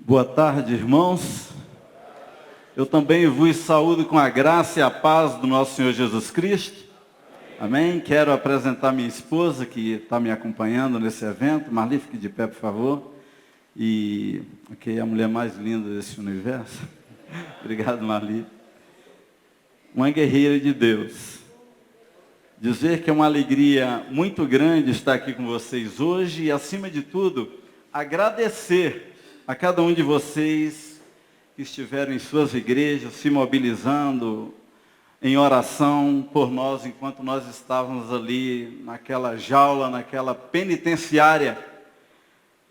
Boa tarde, irmãos. Eu também vos saúdo com a graça e a paz do nosso Senhor Jesus Cristo. Amém? Quero apresentar minha esposa que está me acompanhando nesse evento. Marli, fique de pé, por favor. E que é a mulher mais linda desse universo. Obrigado, Marli. Uma guerreira de Deus. Dizer que é uma alegria muito grande estar aqui com vocês hoje e, acima de tudo, agradecer a cada um de vocês que estiveram em suas igrejas, se mobilizando em oração por nós, enquanto nós estávamos ali naquela jaula, naquela penitenciária,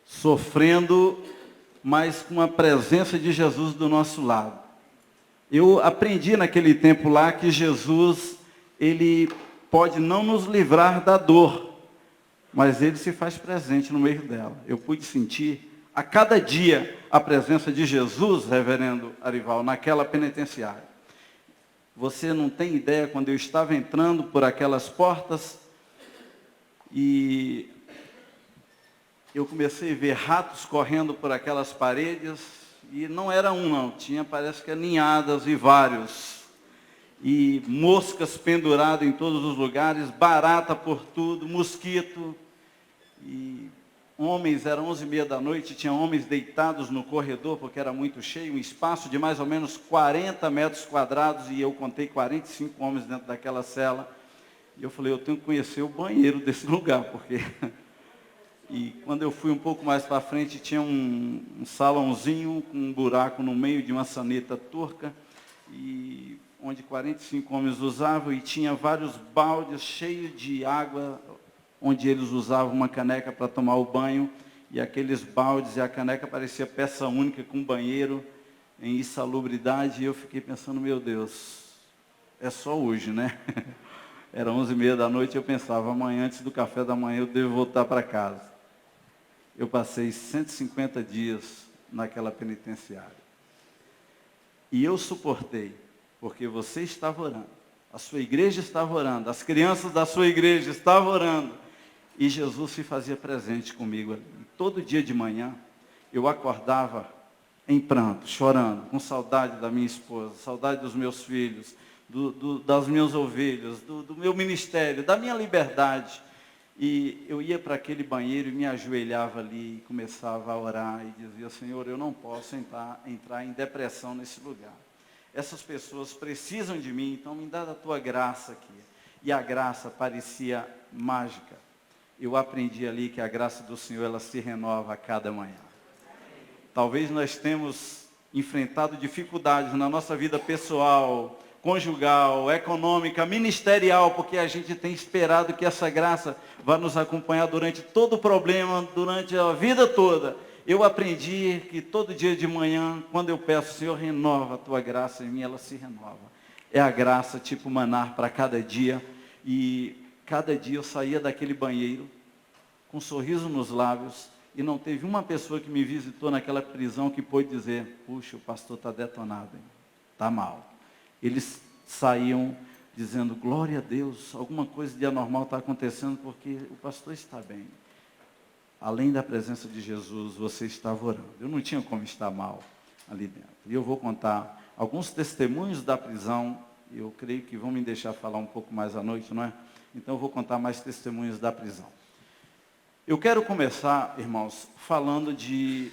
sofrendo, mas com a presença de Jesus do nosso lado. Eu aprendi naquele tempo lá que Jesus, ele pode não nos livrar da dor, mas ele se faz presente no meio dela. Eu pude sentir a cada dia a presença de Jesus, reverendo Arival, naquela penitenciária. Você não tem ideia, quando eu estava entrando por aquelas portas e eu comecei a ver ratos correndo por aquelas paredes, e não era um não, tinha parece que ninhadas e vários. E moscas penduradas em todos os lugares, barata por tudo, mosquito. E homens, eram 11h30 da noite, tinha homens deitados no corredor, porque era muito cheio, um espaço de mais ou menos 40 metros quadrados, e eu contei 45 homens dentro daquela cela. E eu falei, eu tenho que conhecer o banheiro desse lugar, porque... E quando eu fui um pouco mais para frente, tinha um salãozinho com um buraco no meio de uma saneta turca, e onde 45 homens usavam, e tinha vários baldes cheios de água, onde eles usavam uma caneca para tomar o banho, e aqueles baldes e a caneca parecia peça única com banheiro em insalubridade, e eu fiquei pensando, meu Deus, é só hoje, né? Era 11h30 da noite, eu pensava, amanhã, antes do café da manhã, eu devo voltar para casa. Eu passei 150 dias naquela penitenciária. E eu suportei, porque você estava orando, a sua igreja estava orando, as crianças da sua igreja estavam orando, e Jesus se fazia presente comigo ali. Todo dia de manhã, eu acordava em pranto, chorando, com saudade da minha esposa, saudade dos meus filhos, das minhas ovelhas, do meu ministério, da minha liberdade. E eu ia para aquele banheiro e me ajoelhava ali e começava a orar e dizia, Senhor, eu não posso entrar em depressão nesse lugar. Essas pessoas precisam de mim, então me dá da tua graça aqui. E a graça parecia mágica. Eu aprendi ali que a graça do Senhor, ela se renova a cada manhã. Talvez nós temos enfrentado dificuldades na nossa vida pessoal, conjugal, econômica, ministerial, porque a gente tem esperado que essa graça vá nos acompanhar durante todo o problema, durante a vida toda. Eu aprendi que todo dia de manhã, quando eu peço, Senhor, renova a tua graça em mim, ela se renova. É a graça tipo maná para cada dia, e cada dia eu saía daquele banheiro com um sorriso nos lábios, e não teve uma pessoa que me visitou naquela prisão que pôde dizer, puxa, o pastor está detonado, está mal. Eles saíam dizendo, glória a Deus, alguma coisa de anormal está acontecendo, porque o pastor está bem. Além da presença de Jesus, você estava orando. Eu não tinha como estar mal ali dentro. E eu vou contar alguns testemunhos da prisão. Eu creio que vão me deixar falar um pouco mais à noite, não é? Então eu vou contar mais testemunhos da prisão. Eu quero começar, irmãos, falando de...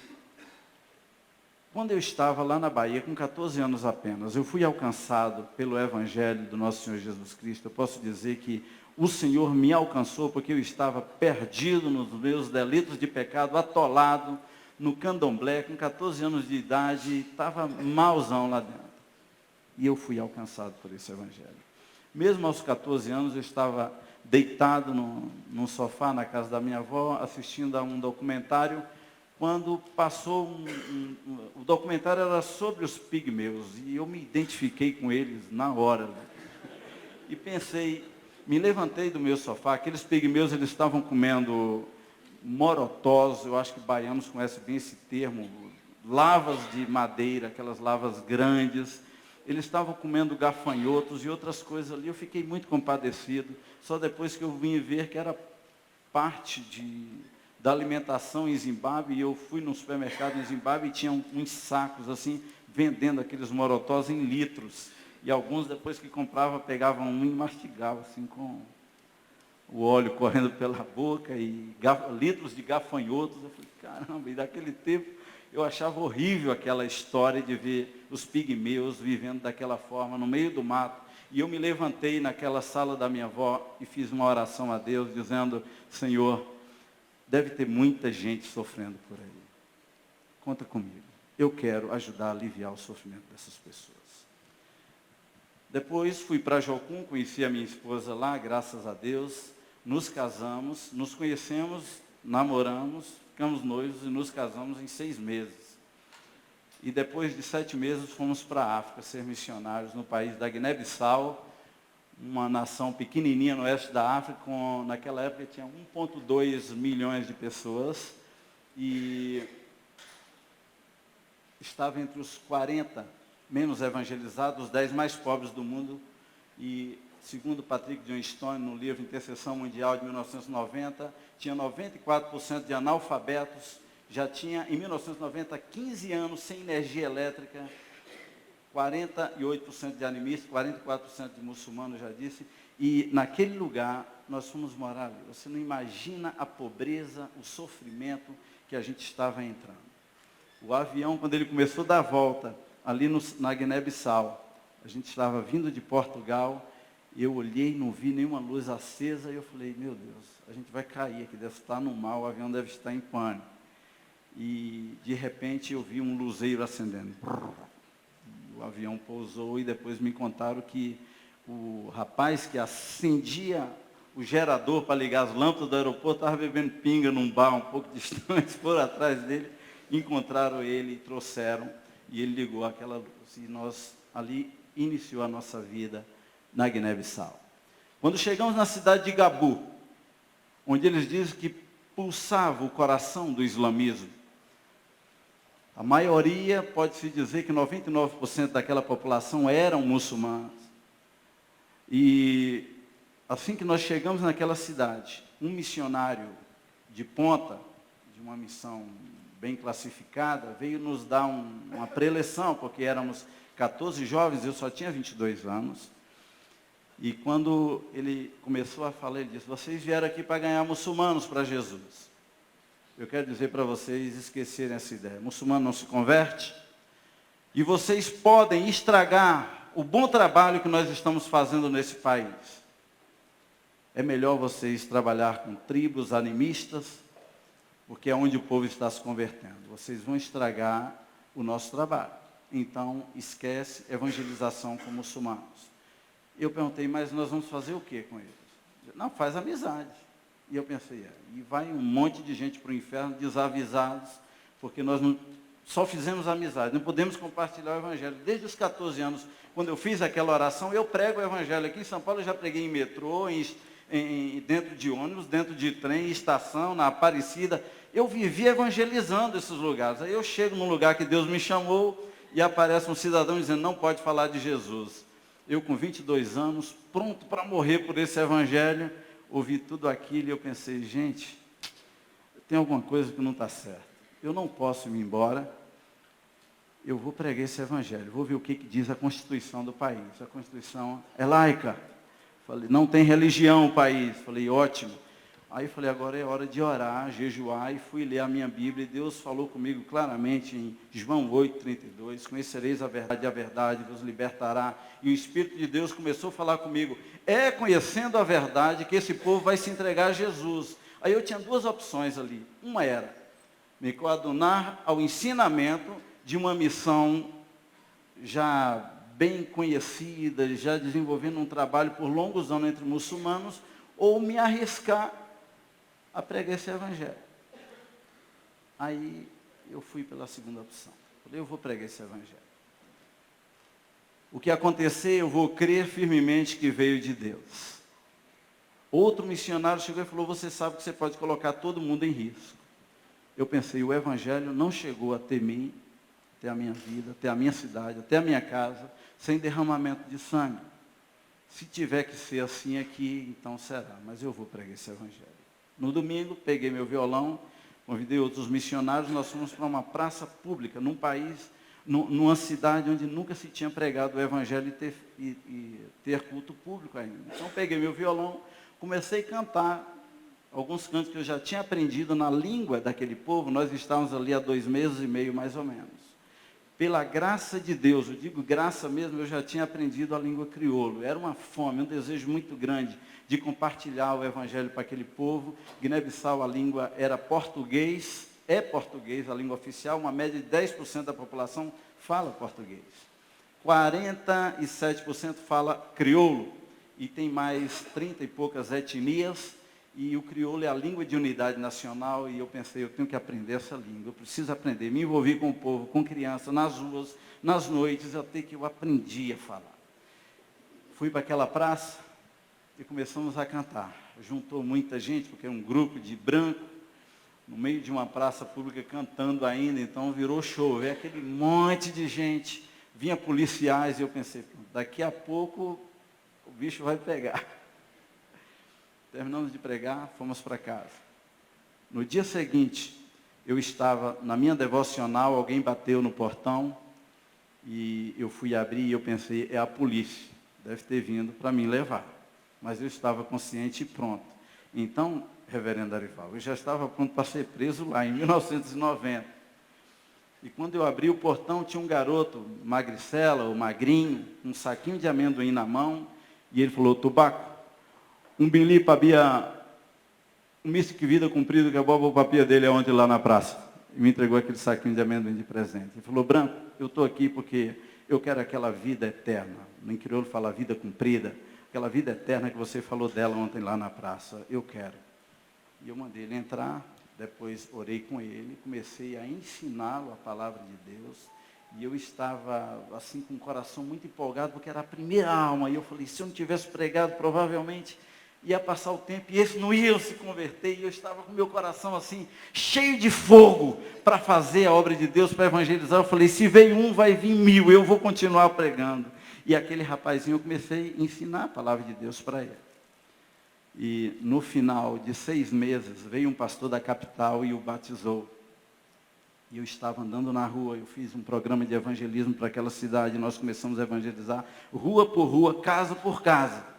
Quando eu estava lá na Bahia, com 14 anos apenas, eu fui alcançado pelo Evangelho do nosso Senhor Jesus Cristo. Eu posso dizer que o Senhor me alcançou porque eu estava perdido nos meus delitos de pecado, atolado no candomblé, com 14 anos de idade, estava mauzão lá dentro. E eu fui alcançado por esse Evangelho. Mesmo aos 14 anos, eu estava deitado num sofá na casa da minha avó, assistindo a um documentário, quando passou o documentário era sobre os pigmeus, e eu me identifiquei com eles na hora. E pensei, me levantei do meu sofá, aqueles pigmeus, eles estavam comendo morotós, eu acho que baianos conhecem bem esse termo, lavas de madeira, aquelas lavas grandes, eles estavam comendo gafanhotos e outras coisas ali, eu fiquei muito compadecido, só depois que eu vim ver que era parte da alimentação em Zimbábue, e eu fui num supermercado em Zimbábue e tinha uns sacos assim, vendendo aqueles morotós em litros. E alguns, depois que comprava, pegavam um e mastigavam assim, com o óleo correndo pela boca, e litros de gafanhotos. Eu falei, caramba, e daquele tempo eu achava horrível aquela história de ver os pigmeus vivendo daquela forma, no meio do mato. E eu me levantei naquela sala da minha avó e fiz uma oração a Deus, dizendo, Senhor, deve ter muita gente sofrendo por aí. Conta comigo. Eu quero ajudar a aliviar o sofrimento dessas pessoas. Depois fui para Jocum, conheci a minha esposa lá, graças a Deus. Nos casamos, nos conhecemos, namoramos, ficamos noivos e nos casamos em 6 meses. E depois de 7 meses fomos para a África ser missionários no país da Guiné-Bissau, uma nação pequenininha no oeste da África, naquela época tinha 1,2 milhões de pessoas, e estava entre os 40 menos evangelizados, os 10 mais pobres do mundo, e segundo Patrick Johnstone, no livro Intercessão Mundial de 1990, tinha 94% de analfabetos, já tinha em 1990 15 anos sem energia elétrica, 48% de animistas, 44% de muçulmanos, já disse, e naquele lugar nós fomos morar ali. Você não imagina a pobreza, o sofrimento que a gente estava entrando. O avião, quando ele começou a dar volta, ali na Guiné-Bissau, a gente estava vindo de Portugal, eu olhei, não vi nenhuma luz acesa, e eu falei, meu Deus, a gente vai cair aqui, deve estar no mar, o avião deve estar em pânico. E, de repente, eu vi um luzeiro acendendo. O avião pousou e depois me contaram que o rapaz que acendia o gerador para ligar as lâmpadas do aeroporto estava bebendo pinga num bar um pouco distante, foram atrás dele, encontraram ele e trouxeram, e ele ligou aquela luz. E nós, ali, iniciou a nossa vida na Guiné-Bissau. Quando chegamos na cidade de Gabu, onde eles dizem que pulsava o coração do islamismo, a maioria, pode-se dizer que 99% daquela população eram muçulmanos. E assim que nós chegamos naquela cidade, um missionário de ponta, de uma missão bem classificada, veio nos dar uma preleção, porque éramos 14 jovens, eu só tinha 22 anos. E quando ele começou a falar, ele disse, vocês vieram aqui para ganhar muçulmanos para Jesus. Eu quero dizer para vocês esquecerem essa ideia. Muçulmano não se converte. E vocês podem estragar o bom trabalho que nós estamos fazendo nesse país. É melhor vocês trabalhar com tribos animistas, porque é onde o povo está se convertendo. Vocês vão estragar o nosso trabalho. Então, esquece evangelização com muçulmanos. Eu perguntei, mas nós vamos fazer o que com eles? Não, faz amizade. E eu pensei, e vai um monte de gente para o inferno desavisados, porque nós só fizemos amizade, não podemos compartilhar o evangelho. Desde os 14 anos, quando eu fiz aquela oração, eu prego o evangelho. Aqui em São Paulo eu já preguei em metrô, dentro de ônibus, dentro de trem, em estação, na Aparecida. Eu vivi evangelizando esses lugares. Aí eu chego num lugar que Deus me chamou e aparece um cidadão dizendo, não pode falar de Jesus. Eu com 22 anos, pronto para morrer por esse evangelho, ouvi tudo aquilo e eu pensei, gente, tem alguma coisa que não está certa. Eu não posso ir embora, eu vou pregar esse evangelho, vou ver o que diz a Constituição do país. A Constituição é laica. Falei, não tem religião o país. Falei, ótimo. Aí falei, agora é hora de orar, jejuar, e fui ler a minha Bíblia, e Deus falou comigo claramente em João 8,32, conhecereis a verdade vos libertará. E o Espírito de Deus começou a falar comigo, é conhecendo a verdade que esse povo vai se entregar a Jesus. Aí eu tinha 2 opções ali. Uma era me coadunar ao ensinamento de uma missão já bem conhecida, já desenvolvendo um trabalho por longos anos entre muçulmanos, ou me arriscar a pregar esse evangelho. Aí eu fui pela segunda opção. Falei, eu vou pregar esse evangelho. O que acontecer, eu vou crer firmemente que veio de Deus. Outro missionário chegou e falou, você sabe que você pode colocar todo mundo em risco. Eu pensei, o evangelho não chegou até mim, até a minha vida, até a minha cidade, até a minha casa, sem derramamento de sangue. Se tiver que ser assim aqui, então será. Mas eu vou pregar esse evangelho. No domingo, peguei meu violão convidei outros missionários, nós fomos para uma praça pública, num país, numa cidade onde nunca se tinha pregado o evangelho e ter culto público ainda. Então peguei meu violão, comecei a cantar alguns cantos que eu já tinha aprendido na língua daquele povo. Nós estávamos ali há 2 meses e meio, mais ou menos. Pela graça de Deus, eu digo graça mesmo, eu já tinha aprendido a língua crioulo. Era uma fome, um desejo muito grande de compartilhar o evangelho para aquele povo. Guiné-Bissau, a língua era português, é português, a língua oficial. Uma média de 10% da população fala português. 47% fala crioulo. E tem mais 30 e poucas etnias. E o crioulo é a língua de unidade nacional, e eu pensei, eu tenho que aprender essa língua, eu preciso aprender, me envolvi com o povo, com criança, nas ruas, nas noites, até que eu aprendi a falar. Fui para aquela praça e começamos a cantar. Juntou muita gente, porque era um grupo de branco, no meio de uma praça pública cantando ainda, então virou show, veio aquele monte de gente, vinha policiais, e eu pensei, daqui a pouco o bicho vai pegar. Terminamos de pregar, fomos para casa. No dia seguinte, eu estava na minha devocional, alguém bateu no portão, e eu fui abrir e eu pensei, é a polícia, deve ter vindo para me levar. Mas eu estava consciente e pronto. Então, reverendo Arival, eu já estava pronto para ser preso lá, em 1990. E quando eu abri o portão, tinha um garoto, magricela ou magrinho, um saquinho de amendoim na mão, e ele falou, Tubaco, um bili papia, um misto que vida cumprido, que a boba papia dele é ontem lá na praça. E me entregou aquele saquinho de amendoim de presente. Ele falou, Branco, eu estou aqui porque eu quero aquela vida eterna. No crioulo fala vida cumprida. Aquela vida eterna que você falou dela ontem lá na praça. Eu quero. E eu mandei ele entrar, depois orei com ele, comecei a ensiná-lo a palavra de Deus. E eu estava, assim, com o coração muito empolgado, porque era a primeira alma. E eu falei, se eu não tivesse pregado, provavelmente ia passar o tempo e esse não ia se converter. E eu estava com meu coração, assim, cheio de fogo para fazer a obra de Deus, para evangelizar. Eu falei, se veio um, vai vir 1000, eu vou continuar pregando. E aquele rapazinho, eu comecei a ensinar a palavra de Deus para ele. E no final de 6 meses, veio um pastor da capital e o batizou. E eu estava andando na rua, eu fiz um programa de evangelismo para aquela cidade, nós começamos a evangelizar, rua por rua, casa por casa.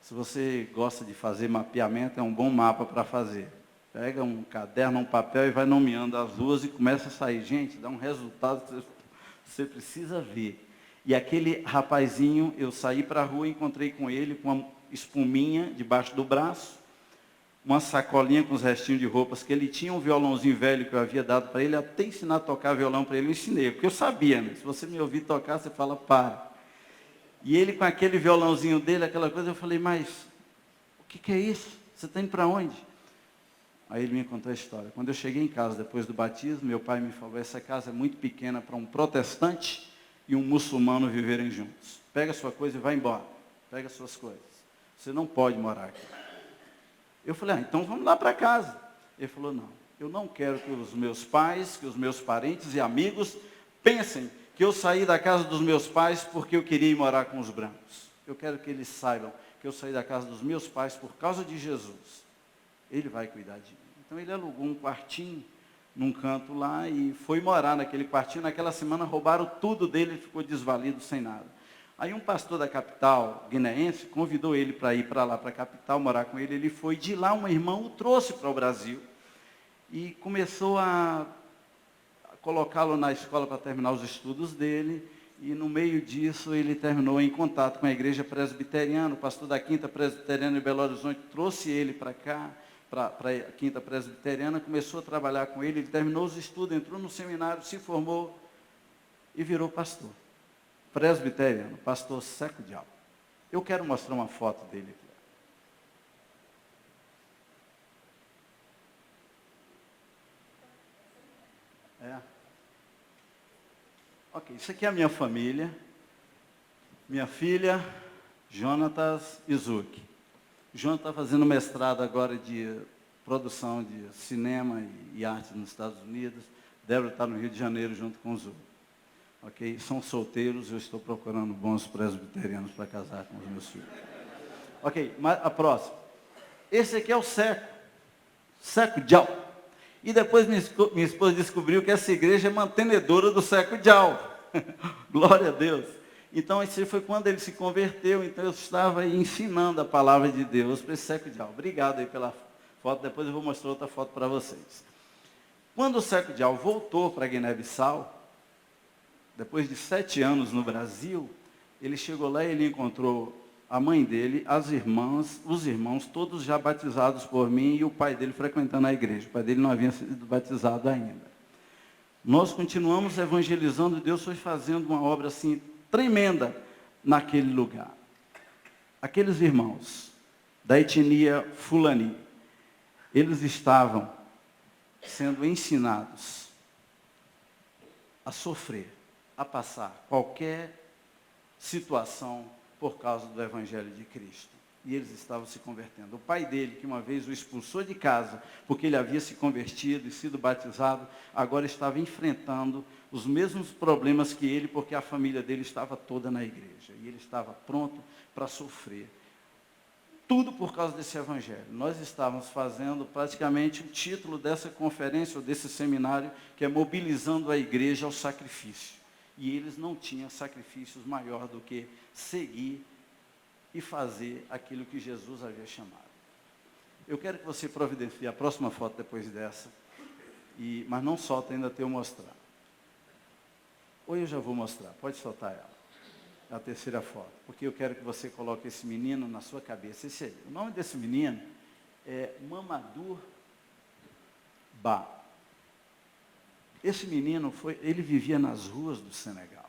Se você gosta de fazer mapeamento, é um bom mapa para fazer. Pega um caderno, um papel e vai nomeando as ruas e começa a sair. Gente, dá um resultado que você precisa ver. E aquele rapazinho, eu saí para a rua e encontrei com ele com uma espuminha debaixo do braço, uma sacolinha com os restinhos de roupas que ele tinha, um violãozinho velho que eu havia dado para ele, até ensinar a tocar violão para ele, eu ensinei, porque eu sabia, né? Se você me ouvir tocar, você fala, para. E ele com aquele violãozinho dele, aquela coisa, eu falei, mas o que é isso? Você está indo para onde? Aí ele me contou a história. Quando eu cheguei em casa, depois do batismo, meu pai me falou, essa casa é muito pequena para um protestante e um muçulmano viverem juntos. Pega a sua coisa e vai embora. Pega as suas coisas. Você não pode morar aqui. Eu falei, então vamos lá para casa. Ele falou, não, eu não quero que os meus pais, que os meus parentes e amigos pensem que eu saí da casa dos meus pais porque eu queria ir morar com os brancos. Eu quero que eles saibam que eu saí da casa dos meus pais por causa de Jesus. Ele vai cuidar de mim. Então ele alugou um quartinho num canto lá e foi morar naquele quartinho. Naquela semana roubaram tudo dele, ele ficou desvalido, sem nada. Aí um pastor da capital guineense convidou ele para ir para lá, para a capital, morar com ele. Ele foi, de lá uma irmã o trouxe para o Brasil e começou a colocá-lo na escola para terminar os estudos dele, e no meio disso ele terminou em contato com a igreja presbiteriana. O pastor da Quinta Presbiteriana em Belo Horizonte trouxe ele para cá, para a Quinta Presbiteriana, começou a trabalhar com ele, ele terminou os estudos, entrou no seminário, se formou e virou pastor. Presbiteriano, pastor Seco Diabo. Eu quero mostrar uma foto dele aqui. Ok, isso aqui é a minha família. Minha filha, Jonatas Izuki. Jonathan está fazendo mestrado agora de produção de cinema e arte nos Estados Unidos. Débora está no Rio de Janeiro junto com o Zu. Ok? São solteiros, eu estou procurando bons presbiterianos para casar com os meus filhos. Ok, mas a próxima. Esse aqui é o Seco. Seco Dial. E depois minha esposa descobriu que essa igreja é mantenedora do Secodial. Glória a Deus. Então, esse foi quando ele se converteu. Então, eu estava aí ensinando a palavra de Deus para esse Secodial. Obrigado aí pela foto. Depois eu vou mostrar outra foto para vocês. Quando o Secodial voltou para Guiné-Bissau, depois de 7 anos no Brasil, ele chegou lá e ele encontrou a mãe dele, as irmãs, os irmãos, todos já batizados por mim e o pai dele frequentando a igreja. O pai dele não havia sido batizado ainda. Nós continuamos evangelizando, Deus foi fazendo uma obra assim tremenda naquele lugar. Aqueles irmãos da etnia Fulani, eles estavam sendo ensinados a sofrer, a passar qualquer situação por causa do Evangelho de Cristo. E eles estavam se convertendo. O pai dele, que uma vez o expulsou de casa, porque ele havia se convertido e sido batizado, agora estava enfrentando os mesmos problemas que ele, porque a família dele estava toda na igreja. E ele estava pronto para sofrer. Tudo por causa desse Evangelho. Nós estávamos fazendo praticamente o título dessa conferência, ou desse seminário, que é mobilizando a igreja ao sacrifício. E eles não tinham sacrifícios maior do que seguir e fazer aquilo que Jesus havia chamado. Eu quero que você providencie a próxima foto depois dessa, mas não solta ainda até eu mostrar. Ou eu já vou mostrar, pode soltar ela. É a terceira foto, porque eu quero que você coloque esse menino na sua cabeça. Esse aí. O nome desse menino é Mamadou Ba. Esse menino, ele vivia nas ruas do Senegal.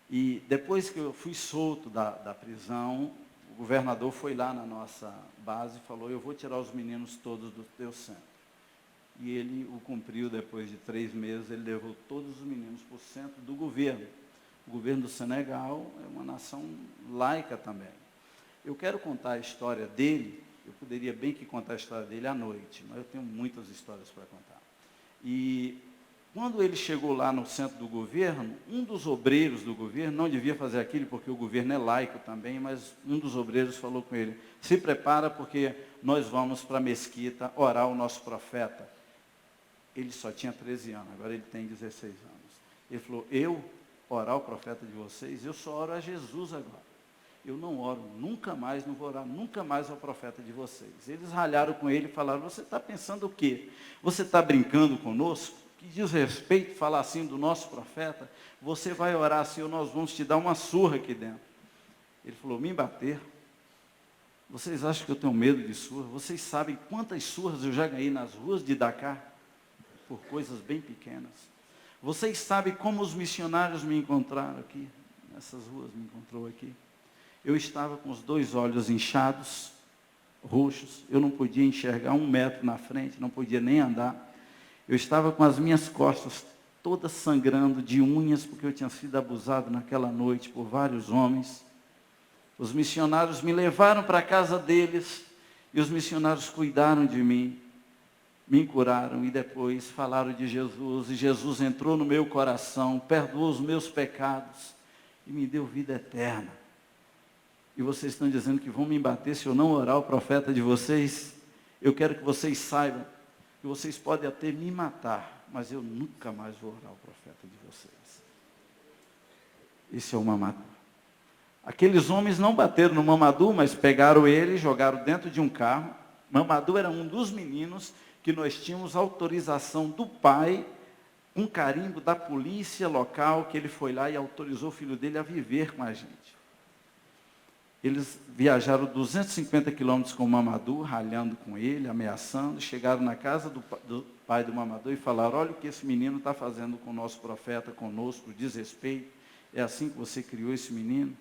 E depois que eu fui solto da prisão, o governador foi lá na nossa base e falou, eu vou tirar os meninos todos do teu centro. E ele o cumpriu depois de 3 meses, ele levou todos os meninos para o centro do governo. O governo do Senegal é uma nação laica também. Eu quero contar a história dele, eu poderia bem que contar a história dele à noite, mas eu tenho muitas histórias para contar. E quando ele chegou lá no centro do governo, um dos obreiros do governo, não devia fazer aquilo porque o governo é laico também, mas um dos obreiros falou com ele, se prepara porque nós vamos para a mesquita orar o nosso profeta. Ele só tinha 13 anos, agora ele tem 16 anos. Ele falou, eu orar o profeta de vocês, eu só oro a Jesus agora. Eu não oro nunca mais, não vou orar nunca mais ao profeta de vocês. Eles ralharam com ele e falaram, você está pensando o quê? Você está brincando conosco? Que diz respeito falar assim do nosso profeta? Você vai orar assim ou nós vamos te dar uma surra aqui dentro. Ele falou, me bater? Vocês acham que eu tenho medo de surra? Vocês sabem quantas surras eu já ganhei nas ruas de Dakar? Por coisas bem pequenas. Vocês sabem como os missionários me encontraram aqui? Nessas ruas me encontrou aqui. Eu estava com os 2 olhos inchados, roxos. Eu não podia enxergar 1 metro na frente, não podia nem andar. Eu estava com as minhas costas todas sangrando de unhas, porque eu tinha sido abusado naquela noite por vários homens. Os missionários me levaram para a casa deles, e os missionários cuidaram de mim, me curaram, e depois falaram de Jesus, e Jesus entrou no meu coração, perdoou os meus pecados, e me deu vida eterna. E vocês estão dizendo que vão me bater se eu não orar o profeta de vocês? Eu quero que vocês saibam que vocês podem até me matar, mas eu nunca mais vou orar o profeta de vocês. Esse é o Mamadou. Aqueles homens não bateram no Mamadou, mas pegaram ele e jogaram dentro de um carro. Mamadou era um dos meninos que nós tínhamos autorização do pai, um carimbo da polícia local, que ele foi lá e autorizou o filho dele a viver com a gente. Eles viajaram 250 quilômetros com o Mamadou, ralhando com ele, ameaçando. Chegaram na casa do pai do Mamadou e falaram, olha o que esse menino está fazendo com o nosso profeta, conosco, desrespeito. É assim que você criou esse menino?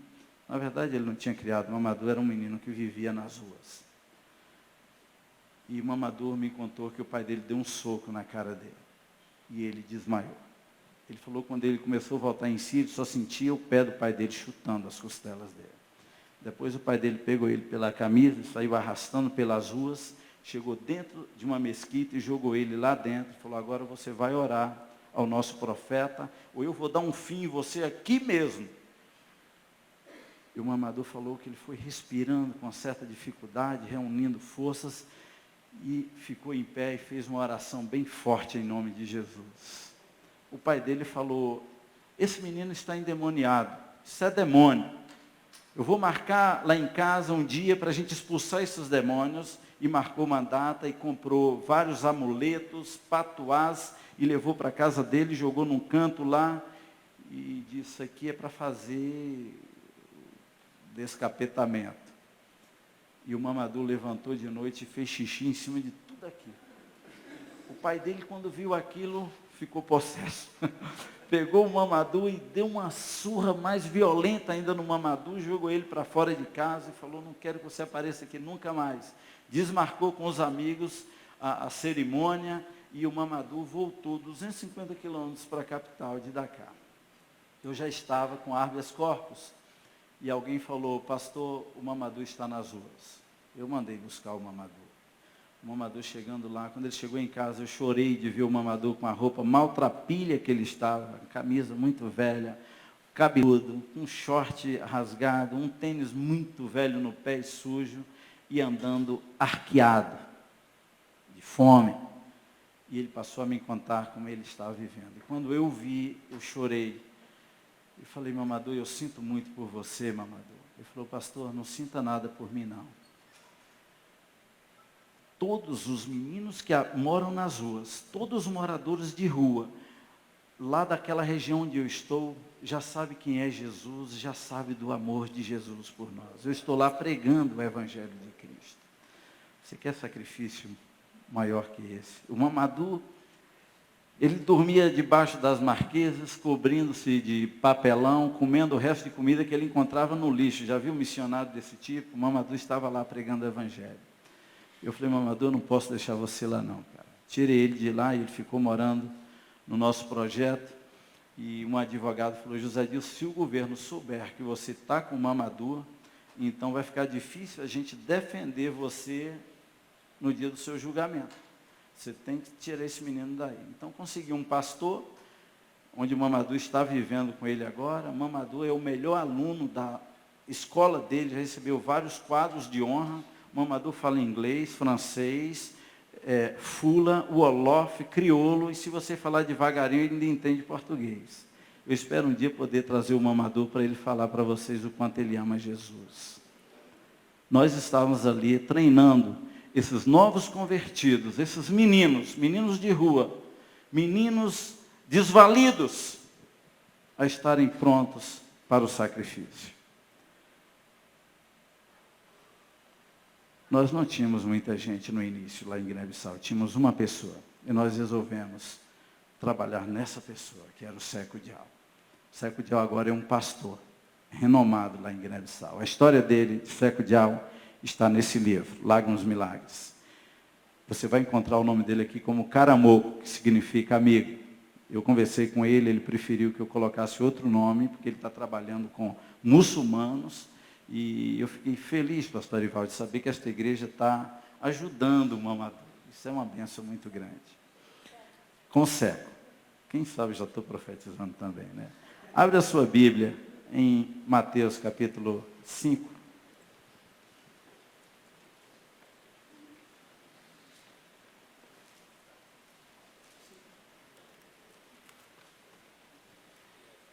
Na verdade, ele não tinha criado. O Mamadou era um menino que vivia nas ruas. E o Mamadou me contou que o pai dele deu um soco na cara dele. E ele desmaiou. Ele falou que quando ele começou a voltar em si, ele só sentia o pé do pai dele chutando as costelas dele. Depois o pai dele pegou ele pela camisa, saiu arrastando pelas ruas, chegou dentro de uma mesquita e jogou ele lá dentro. Falou, agora você vai orar ao nosso profeta, ou eu vou dar um fim em você aqui mesmo. E o Mamadou falou que ele foi respirando com certa dificuldade, reunindo forças, e ficou em pé e fez uma oração bem forte em nome de Jesus. O pai dele falou: esse menino está endemoniado, isso é demônio. Eu vou marcar lá em casa um dia para a gente expulsar esses demônios. E marcou uma data e comprou vários amuletos, patuás, e levou para a casa dele, jogou num canto lá, e disse: isso aqui é para fazer descapetamento. E o Mamadou levantou de noite e fez xixi em cima de tudo aquilo. O pai dele, quando viu aquilo, ficou possesso. Pegou o Mamadou e deu uma surra mais violenta ainda no Mamadou, jogou ele para fora de casa e falou: não quero que você apareça aqui nunca mais. Desmarcou com os amigos a cerimônia e o Mamadou voltou 250 quilômetros para a capital de Dakar. Eu já estava com habeas corpus e alguém falou: pastor, o Mamadou está nas ruas. Eu mandei buscar o Mamadou. O Mamadou chegando lá, quando ele chegou em casa, eu chorei de ver o Mamadou com a roupa maltrapilha que ele estava, camisa muito velha, cabeludo, um short rasgado, um tênis muito velho no pé e sujo, e andando arqueado, de fome. E ele passou a me contar como ele estava vivendo. E quando eu vi, eu chorei. E falei: Mamadou, eu sinto muito por você, Mamadou. Ele falou: pastor, não sinta nada por mim, não. Todos os meninos que moram nas ruas, todos os moradores de rua, lá daquela região onde eu estou, já sabe quem é Jesus, já sabe do amor de Jesus por nós. Eu estou lá pregando o Evangelho de Cristo. Você quer sacrifício maior que esse? O Mamadou, ele dormia debaixo das marquesas, cobrindo-se de papelão, comendo o resto de comida que ele encontrava no lixo. Já viu um missionário desse tipo? O Mamadou estava lá pregando o Evangelho. Eu falei: Mamadou, eu não posso deixar você lá não, cara. Tirei ele de lá e ele ficou morando no nosso projeto. E um advogado falou: José Dilson, se o governo souber que você está com o Mamadou, então vai ficar difícil a gente defender você no dia do seu julgamento. Você tem que tirar esse menino daí. Então consegui um pastor, onde o Mamadou está vivendo com ele agora. O Mamadou é o melhor aluno da escola dele, já recebeu vários quadros de honra. O Mamadou fala inglês, francês, fula, wolof, crioulo, e se você falar devagarinho, ele ainda entende português. Eu espero um dia poder trazer o Mamadou para ele falar para vocês o quanto ele ama Jesus. Nós estávamos ali treinando esses novos convertidos, esses meninos de rua, meninos desvalidos, a estarem prontos para o sacrifício. Nós não tínhamos muita gente no início lá em Guiné-Bissau, tínhamos uma pessoa, e nós resolvemos trabalhar nessa pessoa, que era o Seco Dial. O Seco Dial agora é um pastor renomado lá em Guiné-Bissau. A história dele, Seco Dial, está nesse livro, Lágrimas Milagres. Você vai encontrar o nome dele aqui como Caramoco, que significa amigo. Eu conversei com ele, ele preferiu que eu colocasse outro nome, porque ele está trabalhando com muçulmanos, e eu fiquei feliz, pastor Arivaldo, de saber que esta igreja está ajudando o Mamadou. Isso é uma bênção muito grande. Com Seco. Quem sabe já estou profetizando também, né? Abre a sua Bíblia em Mateus capítulo 5.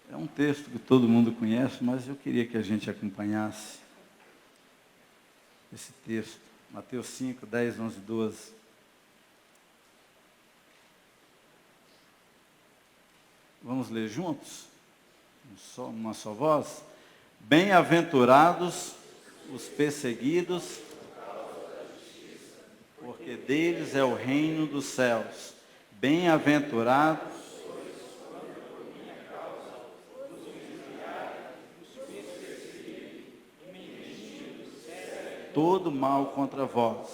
É um texto que todo mundo conhece, mas eu queria que a gente acompanhasse esse texto. Mateus 5, 10, 11, 12. Vamos ler juntos? Uma só voz? Bem-aventurados os perseguidos, porque deles é o reino dos céus. Bem-aventurados todo mal contra vós.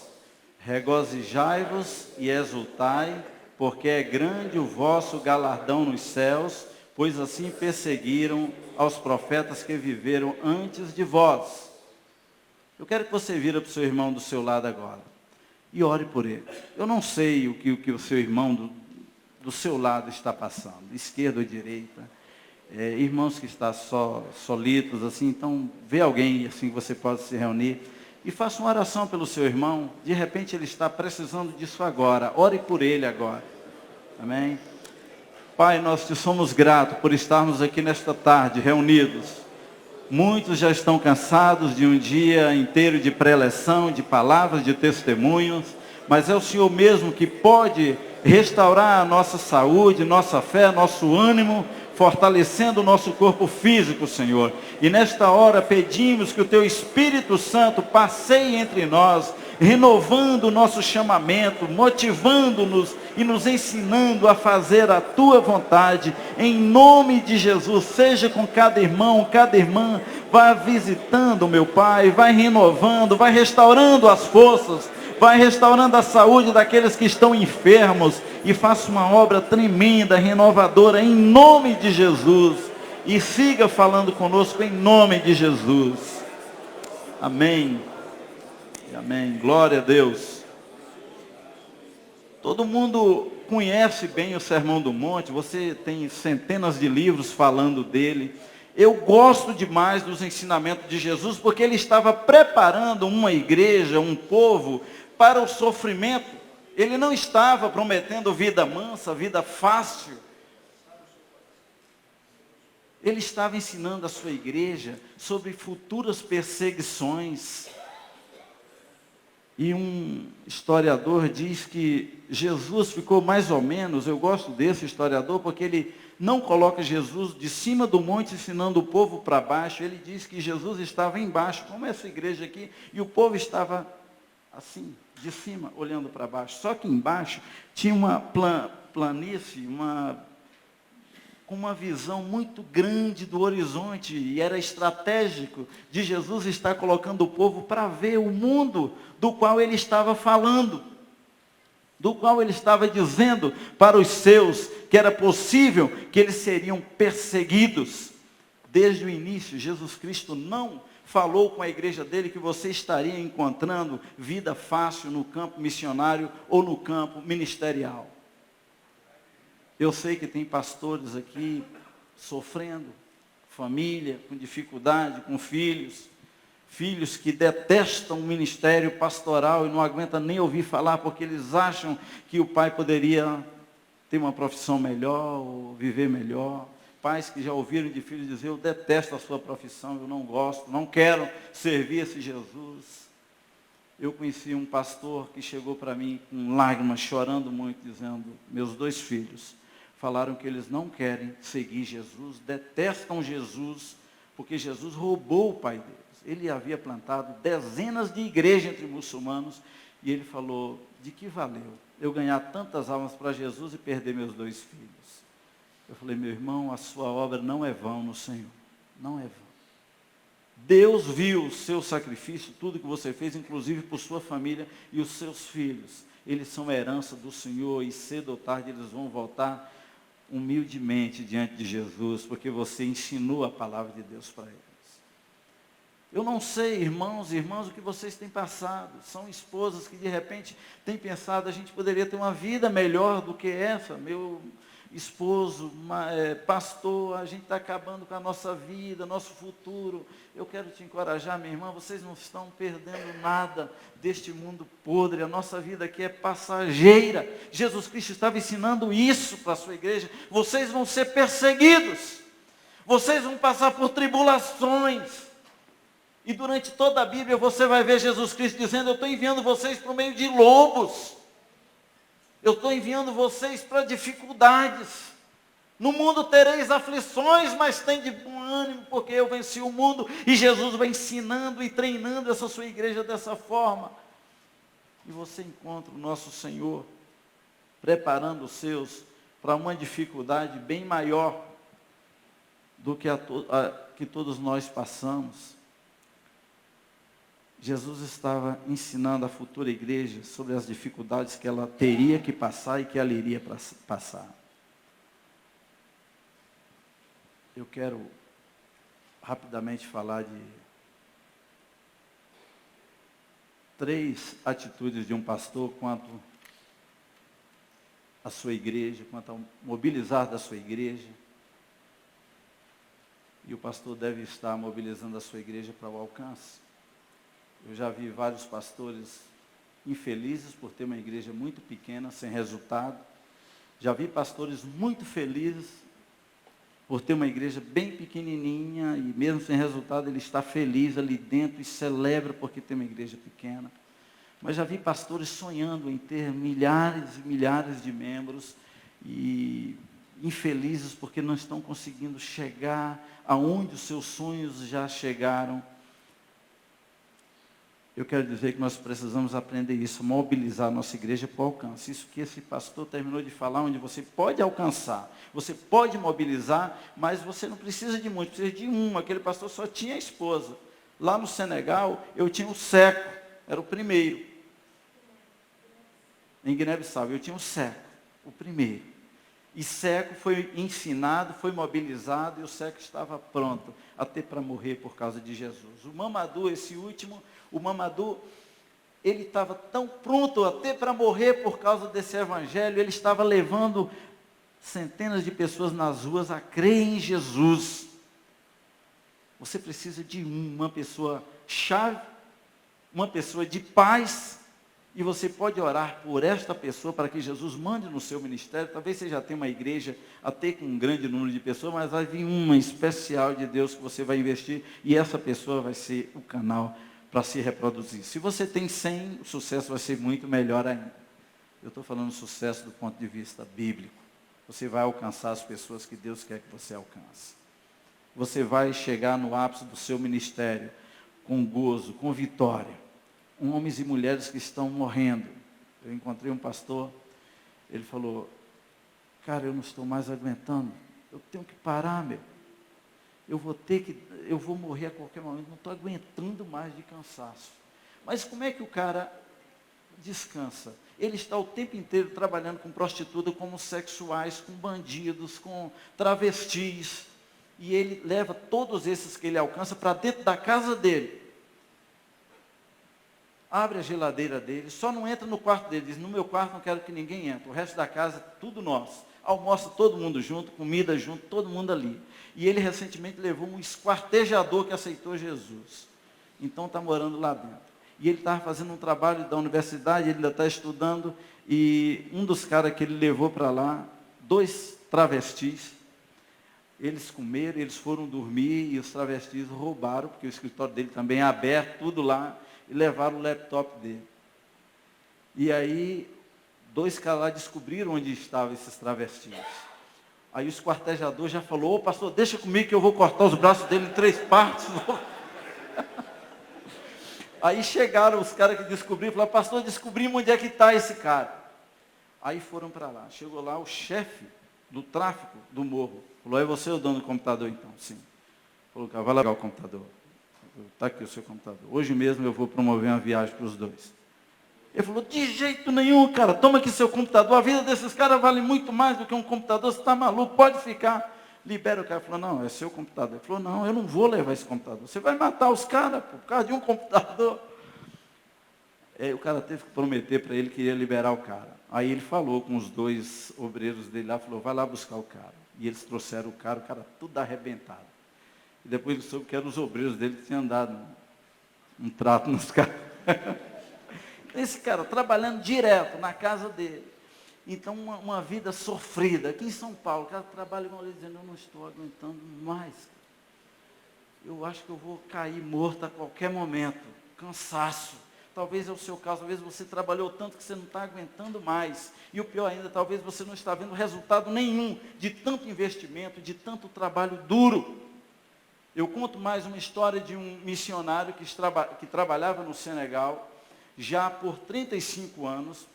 Regozijai-vos e exultai, porque é grande o vosso galardão nos céus, pois assim perseguiram aos profetas que viveram antes de vós. Eu quero que você vira para o seu irmão do seu lado agora e ore por ele. Eu não sei o que o seu irmão do seu lado está passando, esquerda ou direita. Irmãos que estão solitos, assim, então vê alguém assim que você possa se reunir. E faça uma oração pelo seu irmão. De repente ele está precisando disso agora. Ore por ele agora. Amém? Pai, nós te somos gratos por estarmos aqui nesta tarde reunidos. Muitos já estão cansados de um dia inteiro de preleção, de palavras, de testemunhos. Mas é o Senhor mesmo que pode restaurar a nossa saúde, nossa fé, nosso ânimo, fortalecendo o nosso corpo físico, Senhor. E nesta hora pedimos que o Teu Espírito Santo passeie entre nós, renovando o nosso chamamento, motivando-nos e nos ensinando a fazer a Tua vontade, em nome de Jesus. Seja com cada irmão, cada irmã, vá visitando, meu Pai, vai renovando, vai restaurando as forças, vai restaurando a saúde daqueles que estão enfermos, e faça uma obra tremenda, renovadora, em nome de Jesus. E siga falando conosco em nome de Jesus. Amém. Amém. Glória a Deus. Todo mundo conhece bem o Sermão do Monte, você tem centenas de livros falando dele. Eu gosto demais dos ensinamentos de Jesus, porque ele estava preparando uma igreja, um povo, para o sofrimento. Ele não estava prometendo vida mansa, vida fácil. Ele estava ensinando a sua igreja sobre futuras perseguições. E um historiador diz que Jesus ficou mais ou menos, eu gosto desse historiador, porque ele não coloca Jesus de cima do monte ensinando o povo para baixo. Ele diz que Jesus estava embaixo, como essa igreja aqui, e o povo estava assim, de cima, olhando para baixo. Só que embaixo tinha uma planície, com uma visão muito grande do horizonte, e era estratégico de Jesus estar colocando o povo para ver o mundo do qual ele estava falando, do qual ele estava dizendo para os seus que era possível que eles seriam perseguidos. Desde o início, Jesus Cristo não falou com a igreja dele que você estaria encontrando vida fácil no campo missionário ou no campo ministerial. Eu sei que tem pastores aqui sofrendo, família com dificuldade, com filhos que detestam o ministério pastoral e não aguentam nem ouvir falar, porque eles acham que o pai poderia ter uma profissão melhor ou viver melhor. Pais que já ouviram de filhos dizer: eu detesto a sua profissão, eu não gosto, não quero servir esse Jesus. Eu conheci um pastor que chegou para mim com lágrimas, chorando muito, dizendo: meus 2 filhos falaram que eles não querem seguir Jesus, detestam Jesus, porque Jesus roubou o pai deles. Ele havia plantado dezenas de igrejas entre muçulmanos, e ele falou: de que valeu eu ganhar tantas almas para Jesus e perder meus 2 filhos? Eu falei: meu irmão, a sua obra não é vão no Senhor, não é vão. Deus viu o seu sacrifício, tudo que você fez, inclusive por sua família e os seus filhos. Eles são herança do Senhor, e cedo ou tarde eles vão voltar humildemente diante de Jesus, porque você ensinou a palavra de Deus para eles. Eu não sei, irmãos e irmãs, o que vocês têm passado. São esposas que de repente têm pensado: a gente poderia ter uma vida melhor do que essa. Meu esposo, pastor, a gente está acabando com a nossa vida, nosso futuro. Eu quero te encorajar, minha irmã, vocês não estão perdendo nada deste mundo podre. A nossa vida aqui é passageira. Jesus Cristo estava ensinando isso para a sua igreja. Vocês vão ser perseguidos, vocês vão passar por tribulações. E durante toda a Bíblia você vai ver Jesus Cristo dizendo: eu estou enviando vocês para o meio de lobos. Eu estou enviando vocês para dificuldades. No mundo tereis aflições, mas tem de bom ânimo, porque eu venci o mundo. E Jesus vai ensinando e treinando essa sua igreja dessa forma. E você encontra o nosso Senhor preparando os seus para uma dificuldade bem maior do que que todos nós passamos. Jesus estava ensinando a futura igreja sobre as dificuldades que ela teria que passar e que ela iria passar. Eu quero rapidamente falar de 3 atitudes de um pastor quanto à sua igreja, quanto ao mobilizar da sua igreja. E o pastor deve estar mobilizando a sua igreja para o alcance. Eu já vi vários pastores infelizes por ter uma igreja muito pequena, sem resultado. Já vi pastores muito felizes por ter uma igreja bem pequenininha e mesmo sem resultado ele está feliz ali dentro e celebra porque tem uma igreja pequena. Mas já vi pastores sonhando em ter milhares e milhares de membros e infelizes porque não estão conseguindo chegar aonde os seus sonhos já chegaram. Eu quero dizer que nós precisamos aprender isso, mobilizar a nossa igreja para o alcance. Isso que esse pastor terminou de falar, onde você pode alcançar, você pode mobilizar, mas você não precisa de muito, precisa de um. Aquele pastor só tinha a esposa. Lá no Senegal, eu tinha o Seco, era o primeiro. Em Guiné-Bissau, eu tinha o Seco, o primeiro. E Seco foi ensinado, foi mobilizado, e o Seco estava pronto, até para morrer por causa de Jesus. O Mamadou, esse último, o Mamadou, ele estava tão pronto até para morrer por causa desse evangelho, ele estava levando centenas de pessoas nas ruas a crer em Jesus. Você precisa de uma pessoa chave, uma pessoa de paz, e você pode orar por esta pessoa para que Jesus mande no seu ministério. Talvez você já tenha uma igreja até com um grande número de pessoas, mas vai vir uma especial de Deus que você vai investir, e essa pessoa vai ser o canal para se reproduzir. Se você tem 100, o sucesso vai ser muito melhor ainda. Eu estou falando sucesso do ponto de vista bíblico. Você vai alcançar as pessoas que Deus quer que você alcance. Você vai chegar no ápice do seu ministério com gozo, com vitória. Homens e mulheres que estão morrendo. Eu encontrei um pastor, ele falou, cara, eu não estou mais aguentando, eu tenho que parar, meu. Eu vou morrer a qualquer momento, não estou aguentando mais de cansaço. Mas como é que o cara descansa? Ele está o tempo inteiro trabalhando com prostitutas, com homossexuais, com bandidos, com travestis, e ele leva todos esses que ele alcança para dentro da casa dele. Abre a geladeira dele, só não entra no quarto dele, diz, no meu quarto não quero que ninguém entre, o resto da casa, tudo nosso. Almoça todo mundo junto, comida junto, todo mundo ali. E ele recentemente levou um esquartejador que aceitou Jesus. Então está morando lá dentro. E ele estava fazendo um trabalho da universidade, ele ainda está estudando, e um dos caras que ele levou para lá, 2 travestis, eles comeram, eles foram dormir, e os travestis roubaram, porque o escritório dele também é aberto, tudo lá, e levaram o laptop dele. E aí, 2 caras lá descobriram onde estavam esses travestis. Aí o esquartejador já falou, ô pastor, deixa comigo que eu vou cortar os braços dele em 3 partes. Aí chegaram os caras que descobriram, falaram, pastor, descobrimos onde é que está esse cara. Aí foram para lá. Chegou lá o chefe do tráfico do morro. Falou, é você o dono do computador então? Sim. Falou, cara, vai lá pegar o computador. Está aqui o seu computador. Hoje mesmo eu vou promover uma viagem para os 2. Ele falou, de jeito nenhum, cara, toma aqui seu computador. A vida desses caras vale muito mais do que um computador. Você está maluco, pode ficar. Libera o cara. Ele falou, não, é seu computador. Ele falou, não, eu não vou levar esse computador. Você vai matar os caras por causa de um computador. Aí o cara teve que prometer para ele que ia liberar o cara. Aí ele falou com os 2 obreiros dele lá, falou, vai lá buscar o cara. E eles trouxeram o cara tudo arrebentado. E depois ele soube que eram os obreiros dele que tinham dado um trato nos caras. Esse cara trabalhando direto na casa dele. Então, uma vida sofrida. Aqui em São Paulo, o cara trabalha igual ele dizendo, eu não estou aguentando mais. Eu acho que eu vou cair morto a qualquer momento. Cansaço. Talvez é o seu caso, talvez você trabalhou tanto que você não está aguentando mais. E o pior ainda, talvez você não está vendo resultado nenhum de tanto investimento, de tanto trabalho duro. Eu conto mais uma história de um missionário que trabalhava no Senegal, já por 35 anos,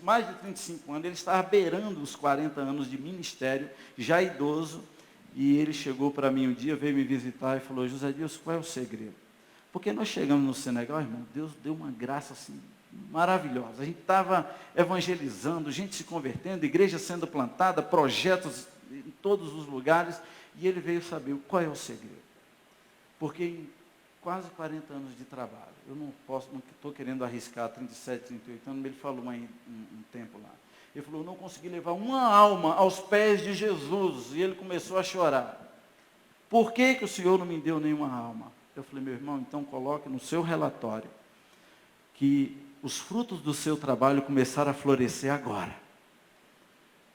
mais de 35 anos, ele estava beirando os 40 anos de ministério, já idoso, e ele chegou para mim um dia, veio me visitar e falou, José Dilson, qual é o segredo? Porque nós chegamos no Senegal, irmão, Deus deu uma graça assim, maravilhosa. A gente estava evangelizando, gente se convertendo, igreja sendo plantada, projetos em todos os lugares, e ele veio saber qual é o segredo. Porque em quase 40 anos de trabalho, eu não estou querendo arriscar 37, 38 anos, mas ele falou um tempo lá. Ele falou, eu não consegui levar uma alma aos pés de Jesus, e ele começou a chorar. Por que o Senhor não me deu nenhuma alma? Eu falei, meu irmão, então coloque no seu relatório que os frutos do seu trabalho começaram a florescer agora.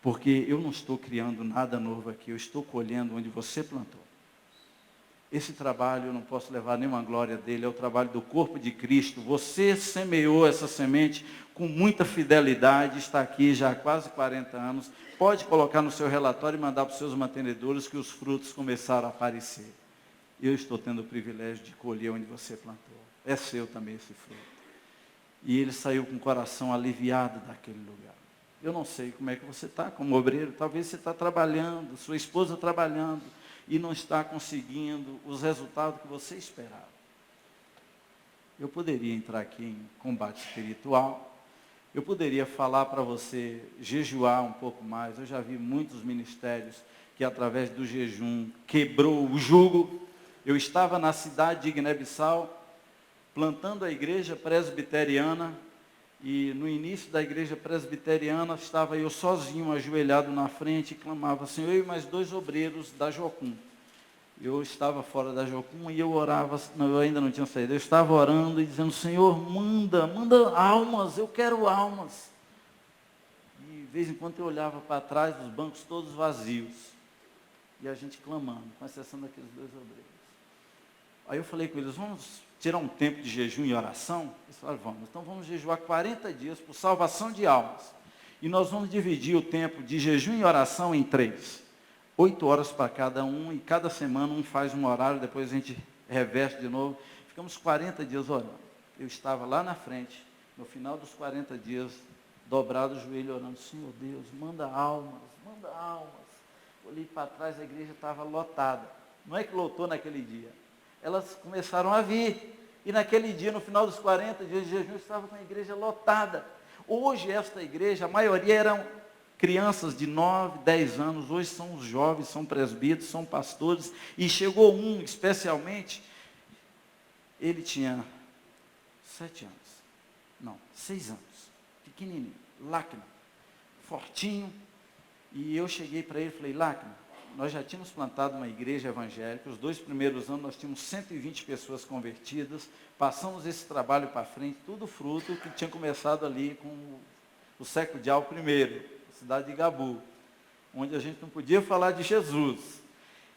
Porque eu não estou criando nada novo aqui, eu estou colhendo onde você plantou. Esse trabalho eu não posso levar nenhuma glória dele, é o trabalho do corpo de Cristo. Você semeou essa semente com muita fidelidade, está aqui já há quase 40 anos. Pode colocar no seu relatório e mandar para os seus mantenedores que os frutos começaram a aparecer. Eu estou tendo o privilégio de colher onde você plantou. É seu também esse fruto. E ele saiu com o coração aliviado daquele lugar. Eu não sei como é que você está como obreiro, talvez você está trabalhando, sua esposa trabalhando, e não está conseguindo os resultados que você esperava. Eu poderia entrar aqui em combate espiritual, eu poderia falar para você jejuar um pouco mais. Eu já vi muitos ministérios que através do jejum quebrou o jugo. Eu estava na cidade de Guiné-Bissau, plantando a igreja presbiteriana, e no início da igreja presbiteriana estava eu sozinho, ajoelhado na frente, e clamava, Senhor, eu e mais 2 obreiros da Jocum. Eu estava fora da Jocum e eu orava, não, eu ainda não tinha saído, eu estava orando e dizendo, Senhor, manda almas, eu quero almas. E de vez em quando eu olhava para trás, os bancos todos vazios, e a gente clamando, com exceção daqueles 2 obreiros. Aí eu falei com eles, vamos tirar um tempo de jejum e oração? Eles falaram, vamos. Então vamos jejuar 40 dias por salvação de almas. E nós vamos dividir o tempo de jejum e oração em 3. 8 horas para cada um, e cada semana um faz um horário, depois a gente reveste de novo. Ficamos 40 dias orando. Eu estava lá na frente, no final dos 40 dias, dobrado o joelho orando, Senhor Deus, manda almas, manda almas. Olhei para trás, a igreja estava lotada. Não é que lotou naquele dia. Elas começaram a vir. E naquele dia, no final dos 40 dias de jejum, estava com a igreja lotada. Hoje, esta igreja, a maioria eram crianças de 9, 10 anos. Hoje são os jovens, são presbíteros, são pastores. E chegou um, especialmente, ele tinha 7 anos. Não, 6 anos. Pequenininho, Lacna, fortinho. E eu cheguei para ele e falei, Lacna, nós já tínhamos plantado uma igreja evangélica, os 2 primeiros anos nós tínhamos 120 pessoas convertidas, passamos esse trabalho para frente, tudo fruto que tinha começado ali com o século de Al I, cidade de Gabu, onde a gente não podia falar de Jesus.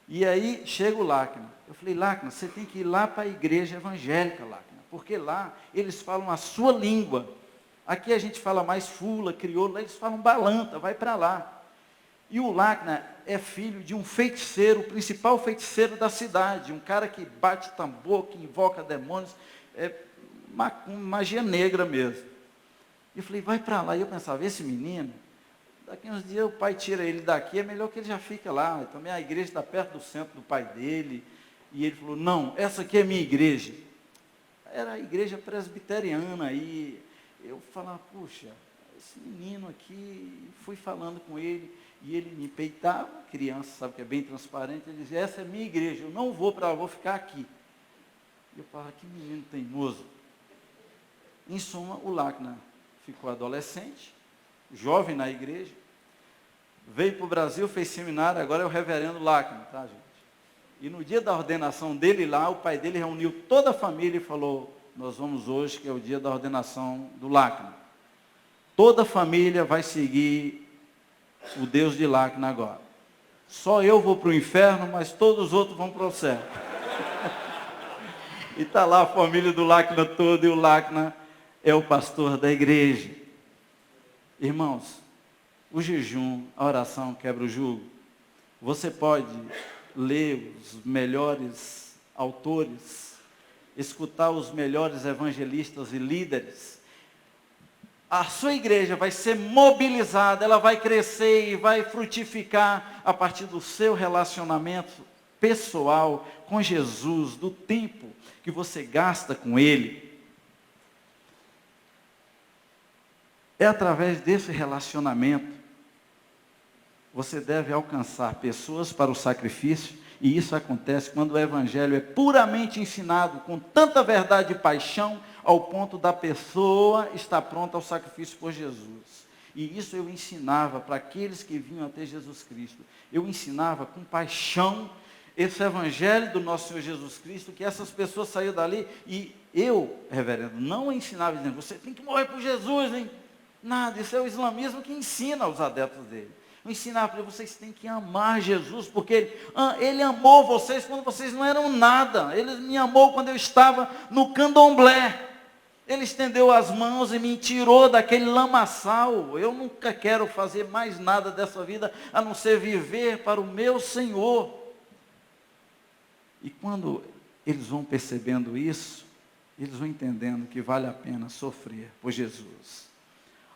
E aí chega o Lacna, eu falei, Lacna, você tem que ir lá para a igreja evangélica, Lacna, porque lá eles falam a sua língua, aqui a gente fala mais fula, crioulo, lá eles falam balanta, vai para lá. E o Lacna é filho de um feiticeiro, o principal feiticeiro da cidade, um cara que bate tambor, que invoca demônios, é magia negra mesmo. E eu falei, vai para lá. E eu pensava, esse menino, daqui uns dias o pai tira ele daqui, é melhor que ele já fique lá. Também a igreja está perto do centro do pai dele. E ele falou, não, essa aqui é minha igreja. Era a igreja presbiteriana. E eu falava, puxa, esse menino aqui, fui falando com ele. E ele me peitava, criança, sabe que é bem transparente, ele dizia, essa é minha igreja, eu não vou para lá, vou ficar aqui. E eu falava, que menino teimoso. Em suma, o Lacna ficou adolescente, jovem na igreja, veio para o Brasil, fez seminário, agora é o reverendo Lacna, tá, gente? E no dia da ordenação dele lá, o pai dele reuniu toda a família e falou, nós vamos hoje, que é o dia da ordenação do Lacna. Toda a família vai seguir o Deus de Lacna agora. Só eu vou para o inferno, mas todos os outros vão para o céu. E está lá a família do Lacna toda, e o Lacna é o pastor da igreja. Irmãos, o jejum, a oração quebra o jugo. Você pode ler os melhores autores, escutar os melhores evangelistas e líderes. A sua igreja vai ser mobilizada, ela vai crescer e vai frutificar a partir do seu relacionamento pessoal com Jesus, do tempo que você gasta com Ele. É através desse relacionamento, você deve alcançar pessoas para o sacrifício, e isso acontece quando o Evangelho é puramente ensinado com tanta verdade e paixão, ao ponto da pessoa estar pronta ao sacrifício por Jesus. E isso eu ensinava para aqueles que vinham até Jesus Cristo. Eu ensinava com paixão, esse evangelho do nosso Senhor Jesus Cristo, que essas pessoas saíram dali e eu, reverendo, não ensinava dizendo, você tem que morrer por Jesus, hein? Nada, isso é o islamismo que ensina aos adeptos dele. Eu ensinava para vocês têm que amar Jesus, porque ele amou vocês quando vocês não eram nada. Ele me amou quando eu estava no candomblé. Ele estendeu as mãos e me tirou daquele lamaçal. Eu nunca quero fazer mais nada dessa vida, a não ser viver para o meu Senhor. E quando eles vão percebendo isso, eles vão entendendo que vale a pena sofrer por Jesus.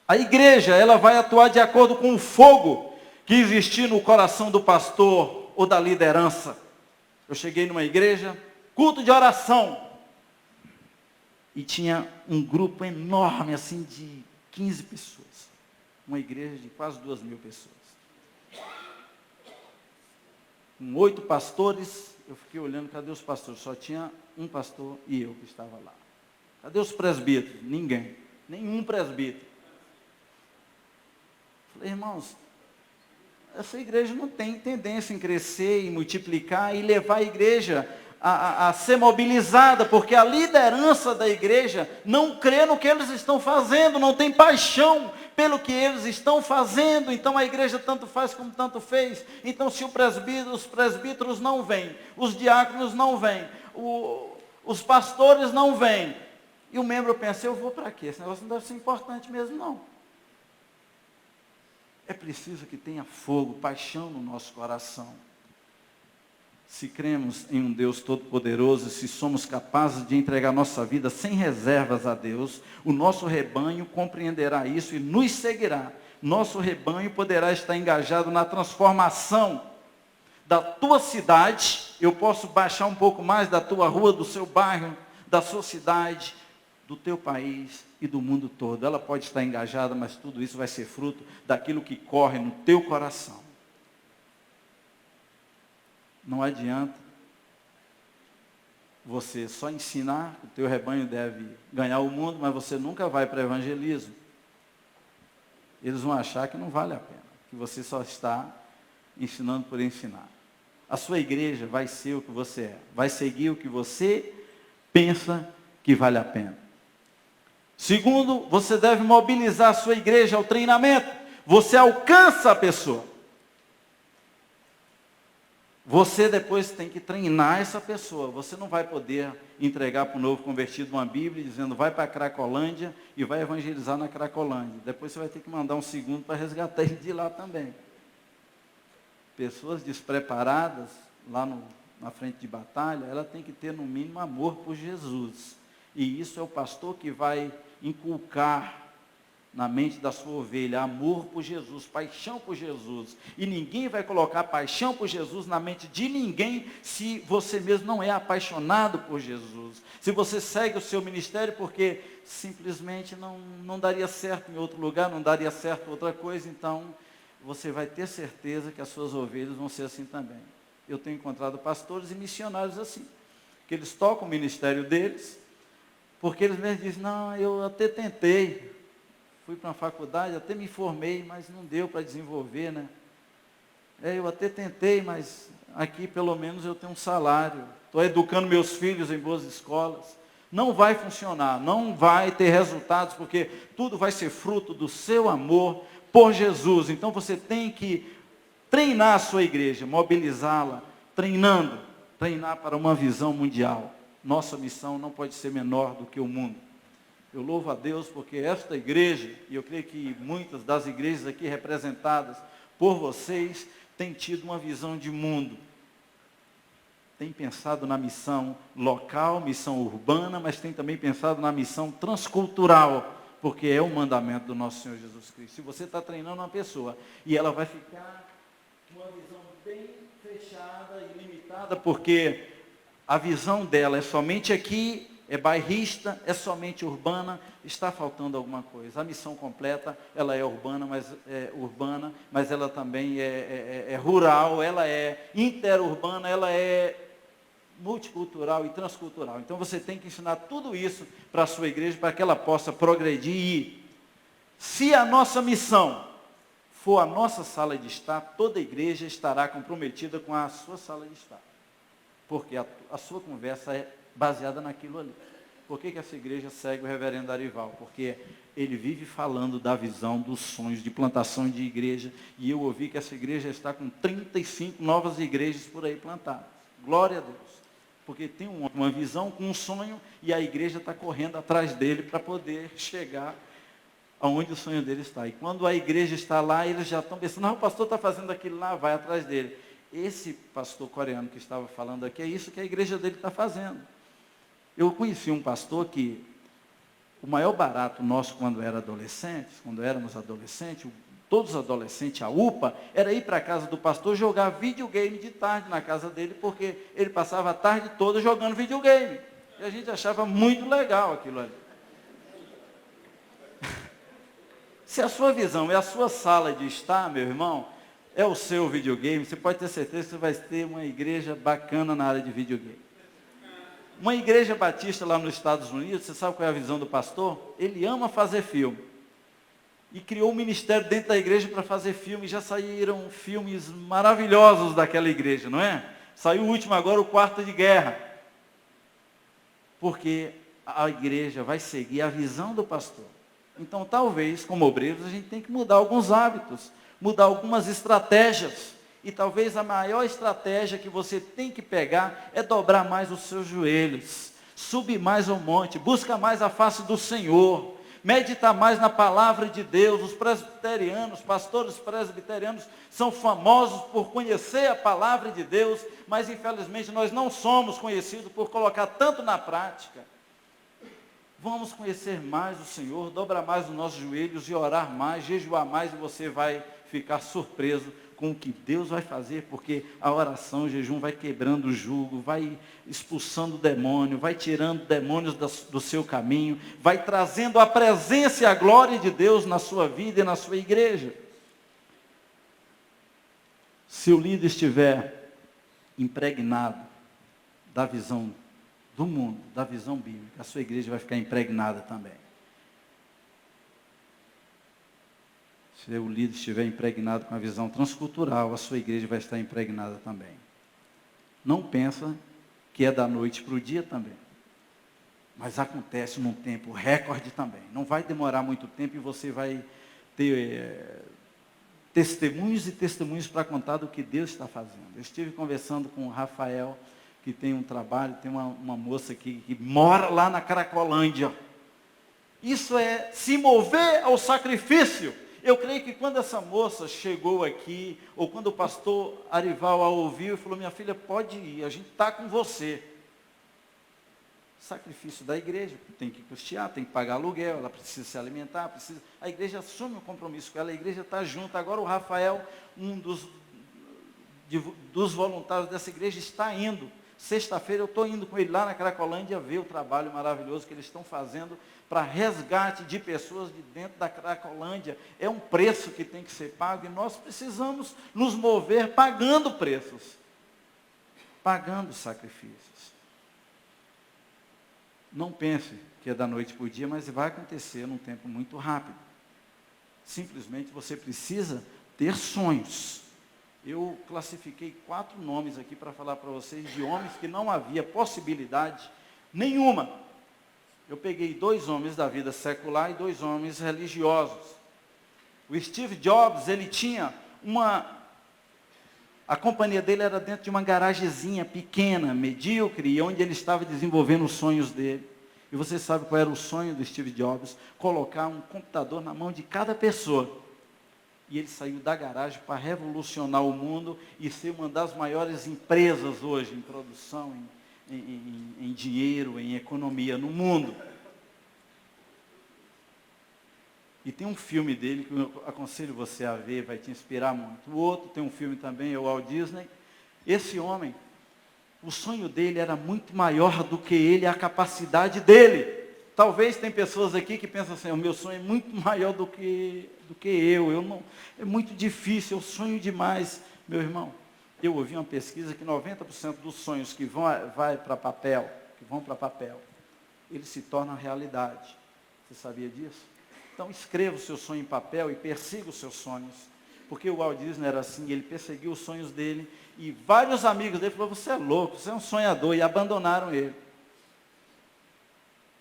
A igreja, ela vai atuar de acordo com o fogo que existia no coração do pastor ou da liderança. Eu cheguei numa igreja, culto de oração, e tinha um grupo enorme, assim, de 15 pessoas. Uma igreja de quase 2.000 pessoas. Com 8 pastores, eu fiquei olhando, cadê os pastores? Só tinha um pastor e eu que estava lá. Cadê os presbíteros? Ninguém. Nenhum presbítero. Falei, irmãos, essa igreja não tem tendência em crescer e multiplicar e levar a igreja a ser mobilizada, porque a liderança da igreja não crê no que eles estão fazendo, não tem paixão pelo que eles estão fazendo. Então a igreja tanto faz como tanto fez. Então se os presbíteros não vêm, os diáconos não vêm, os pastores não vêm, e o membro pensa, eu vou para quê? Esse negócio não deve ser importante mesmo não. É preciso que tenha fogo, paixão no nosso coração. Se cremos em um Deus todo-poderoso, se somos capazes de entregar nossa vida sem reservas a Deus, o nosso rebanho compreenderá isso e nos seguirá. Nosso rebanho poderá estar engajado na transformação da tua cidade. Eu posso baixar um pouco mais da tua rua, do seu bairro, da sua cidade, do teu país e do mundo todo. Ela pode estar engajada, mas tudo isso vai ser fruto daquilo que corre no teu coração. Não adianta você só ensinar que o teu rebanho deve ganhar o mundo, mas você nunca vai para evangelismo. Eles vão achar que não vale a pena, que você só está ensinando por ensinar. A sua igreja vai ser o que você é, vai seguir o que você pensa que vale a pena. Segundo, você deve mobilizar a sua igreja ao treinamento. Você alcança a pessoa. Você depois tem que treinar essa pessoa. Você não vai poder entregar para o novo convertido uma Bíblia dizendo vai para a Cracolândia e vai evangelizar na Cracolândia. Depois você vai ter que mandar um segundo para resgatar ele de lá também. Pessoas despreparadas lá na frente de batalha, ela tem que ter no mínimo amor por Jesus. E isso é o pastor que vai inculcar na mente da sua ovelha amor por Jesus, paixão por Jesus. E ninguém vai colocar paixão por Jesus na mente de ninguém se você mesmo não é apaixonado por Jesus. Se você segue o seu ministério porque simplesmente não daria certo em outro lugar, não daria certo outra coisa, então você vai ter certeza que as suas ovelhas vão ser assim também. Eu tenho encontrado pastores e missionários assim, que eles tocam o ministério deles, porque eles mesmos dizem, não, eu até tentei, fui para uma faculdade, até me formei, mas não deu para desenvolver, né? Eu até tentei, mas aqui pelo menos eu tenho um salário, estou educando meus filhos em boas escolas. Não vai funcionar, não vai ter resultados, porque tudo vai ser fruto do seu amor por Jesus. Então você tem que treinar a sua igreja, mobilizá-la, treinar para uma visão mundial. Nossa missão não pode ser menor do que o mundo. Eu louvo a Deus porque esta igreja, e eu creio que muitas das igrejas aqui representadas por vocês, têm tido uma visão de mundo. Tem pensado na missão local, missão urbana, mas tem também pensado na missão transcultural, porque é o mandamento do nosso Senhor Jesus Cristo. Se você está treinando uma pessoa e ela vai ficar com uma visão bem fechada e limitada, porque a visão dela é somente aqui, é bairrista, é somente urbana, está faltando alguma coisa. A missão completa, ela é urbana, mas ela também é rural, ela é interurbana, ela é multicultural e transcultural. Então você tem que ensinar tudo isso para a sua igreja, para que ela possa progredir. E se a nossa missão for a nossa sala de estar, toda a igreja estará comprometida com a sua sala de estar. porque a sua conversa é baseada naquilo ali. Por que essa igreja segue o reverendo Arival? Porque ele vive falando da visão, dos sonhos de plantação de igreja, e eu ouvi que essa igreja está com 35 novas igrejas por aí plantadas. Glória a Deus. Porque tem uma visão com um sonho, e a igreja está correndo atrás dele para poder chegar aonde o sonho dele está. E quando a igreja está lá, eles já estão pensando, não, o pastor está fazendo aquilo lá, vai atrás dele. Esse pastor coreano que estava falando aqui, é isso que a igreja dele está fazendo. Eu conheci um pastor que, o maior barato nosso quando éramos adolescentes, todos os adolescentes, a UPA, era ir para a casa do pastor jogar videogame de tarde na casa dele, porque ele passava a tarde toda jogando videogame. E a gente achava muito legal aquilo ali. Se a sua visão é a sua sala de estar, meu irmão, é o seu videogame, você pode ter certeza que você vai ter uma igreja bacana na área de videogame. Uma igreja batista lá nos Estados Unidos, você sabe qual é a visão do pastor? Ele ama fazer filme. E criou um ministério dentro da igreja para fazer filme. Já saíram filmes maravilhosos daquela igreja, não é? Saiu o último agora, o Quarto de Guerra. Porque a igreja vai seguir a visão do pastor. Então, talvez, como obreiros, a gente tem que mudar alguns hábitos, mudar algumas estratégias. E talvez a maior estratégia que você tem que pegar é dobrar mais os seus joelhos, subir mais ao monte, busca mais a face do Senhor, meditar mais na palavra de Deus. Os presbiterianos, pastores presbiterianos, são famosos por conhecer a palavra de Deus, mas infelizmente nós não somos conhecidos por colocar tanto na prática. Vamos conhecer mais o Senhor, dobrar mais os nossos joelhos e orar mais, jejuar mais, e você vai ficar surpreso com o que Deus vai fazer, porque a oração, o jejum vai quebrando o jugo, vai expulsando o demônio, vai tirando demônios do seu caminho, vai trazendo a presença e a glória de Deus na sua vida e na sua igreja. Se o líder estiver impregnado da visão do mundo, da visão bíblica, a sua igreja vai ficar impregnada também. Se o líder estiver impregnado com a visão transcultural, a sua igreja vai estar impregnada também. Não pensa que é da noite para o dia também. Mas acontece num tempo recorde também. Não vai demorar muito tempo e você vai ter testemunhos e testemunhos para contar do que Deus está fazendo. Eu estive conversando com o Rafael, que tem um trabalho, tem uma moça aqui que mora lá na Cracolândia. Isso é se mover ao sacrifício. Eu creio que quando essa moça chegou aqui, ou quando o pastor Arival a ouviu, falou, minha filha, pode ir, a gente está com você. Sacrifício da igreja, tem que custear, tem que pagar aluguel, ela precisa se alimentar, a igreja assume um compromisso com ela, a igreja está junto. Agora o Rafael, um dos voluntários dessa igreja, está indo. Sexta-feira eu estou indo com ele lá na Cracolândia ver o trabalho maravilhoso que eles estão fazendo para resgate de pessoas de dentro da Cracolândia. É um preço que tem que ser pago e nós precisamos nos mover pagando preços, pagando sacrifícios. Não pense que é da noite para o dia, mas vai acontecer num tempo muito rápido. Simplesmente você precisa ter sonhos. Eu classifiquei 4 nomes aqui para falar para vocês de homens que não havia possibilidade nenhuma. Eu peguei 2 homens da vida secular e 2 homens religiosos. O Steve Jobs, ele tinha a companhia dele era dentro de uma garagezinha pequena, medíocre, e onde ele estava desenvolvendo os sonhos dele. E você sabe qual era o sonho do Steve Jobs? Colocar um computador na mão de cada pessoa. E ele saiu da garagem para revolucionar o mundo e ser uma das maiores empresas hoje em produção, em dinheiro, em economia no mundo. E tem um filme dele que eu aconselho você a ver, vai te inspirar muito. O outro tem um filme também, é o Walt Disney. Esse homem, o sonho dele era muito maior do que ele, a capacidade dele. Talvez tem pessoas aqui que pensam assim, o meu sonho é muito maior do que eu não, é muito difícil, eu sonho demais. Meu irmão, eu ouvi uma pesquisa que 90% dos sonhos que vão para papel, eles se tornam realidade. Você sabia disso? Então escreva o seu sonho em papel e persiga os seus sonhos. Porque o Walt Disney era assim, ele perseguiu os sonhos dele E vários amigos dele falaram, você é louco, você é um sonhador, e abandonaram ele.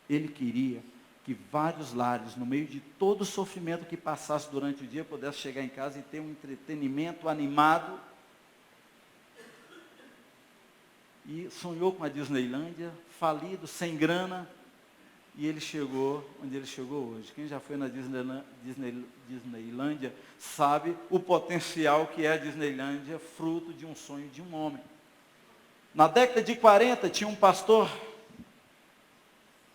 Ele queria que vários lares, no meio de todo o sofrimento que passasse durante o dia, pudessem chegar em casa e ter um entretenimento animado. E sonhou com a Disneylândia, falido, sem grana, e ele chegou onde ele chegou hoje. Quem já foi na Disneylândia sabe o potencial que é a Disneylândia, fruto de um sonho de um homem. Na década de 40, tinha um pastor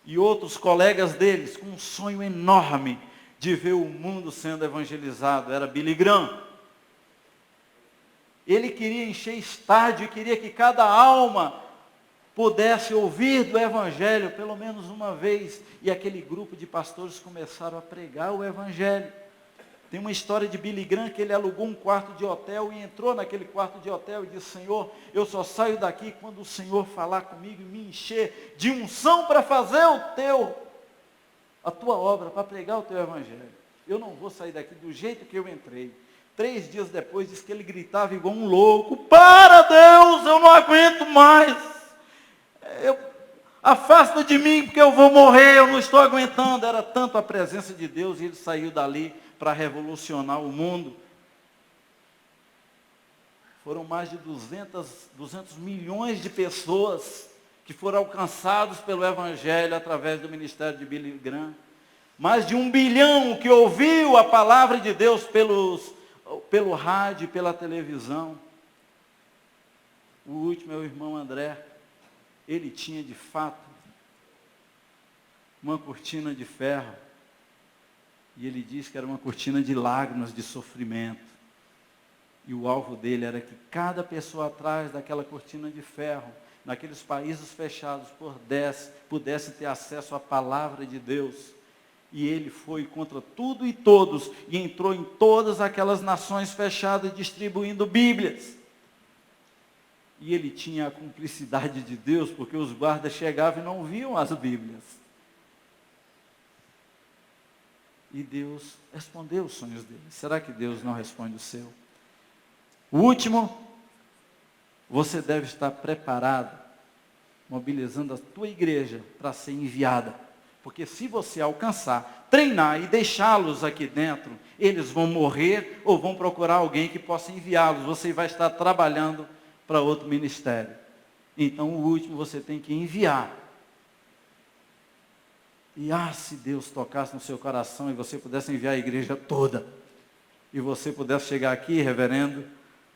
e outros colegas deles com um sonho enorme de ver o mundo sendo evangelizado. Era Billy Graham. Ele queria encher estádio, queria que cada alma pudesse ouvir do Evangelho pelo menos uma vez. E aquele grupo de pastores começaram a pregar o Evangelho. Tem uma história de Billy Graham que ele alugou um quarto de hotel e entrou naquele quarto de hotel e disse, Senhor, eu só saio daqui quando o Senhor falar comigo e me encher de unção para fazer a tua obra, para pregar o teu Evangelho. Eu não vou sair daqui do jeito que eu entrei. 3 dias depois, disse que ele gritava igual um louco, para Deus, eu não aguento mais. Afasta de mim, porque eu vou morrer, eu não estou aguentando. Era tanto a presença de Deus, e ele saiu dali para revolucionar o mundo. Foram mais de 200 milhões de pessoas que foram alcançados pelo Evangelho através do ministério de Billy Graham. Mais de 1 bilhão que ouviu a palavra de Deus pelo rádio e pela televisão. O último é o irmão André. Ele tinha de fato uma cortina de ferro. E ele disse que era uma cortina de lágrimas, de sofrimento. E o alvo dele era que cada pessoa atrás daquela cortina de ferro, naqueles países fechados, pudesse ter acesso à palavra de Deus. E ele foi contra tudo e todos, e entrou em todas aquelas nações fechadas, distribuindo Bíblias. E ele tinha a cumplicidade de Deus, porque os guardas chegavam e não viam as Bíblias. E Deus respondeu os sonhos dele. Será que Deus não responde o seu? O último, você deve estar preparado, mobilizando a tua igreja para ser enviada. Porque se você alcançar, treinar e deixá-los aqui dentro, eles vão morrer ou vão procurar alguém que possa enviá-los. Você vai estar trabalhando para outro ministério. Então, o último você tem que enviar. E se Deus tocasse no seu coração e você pudesse enviar a igreja toda, e você pudesse chegar aqui, reverendo,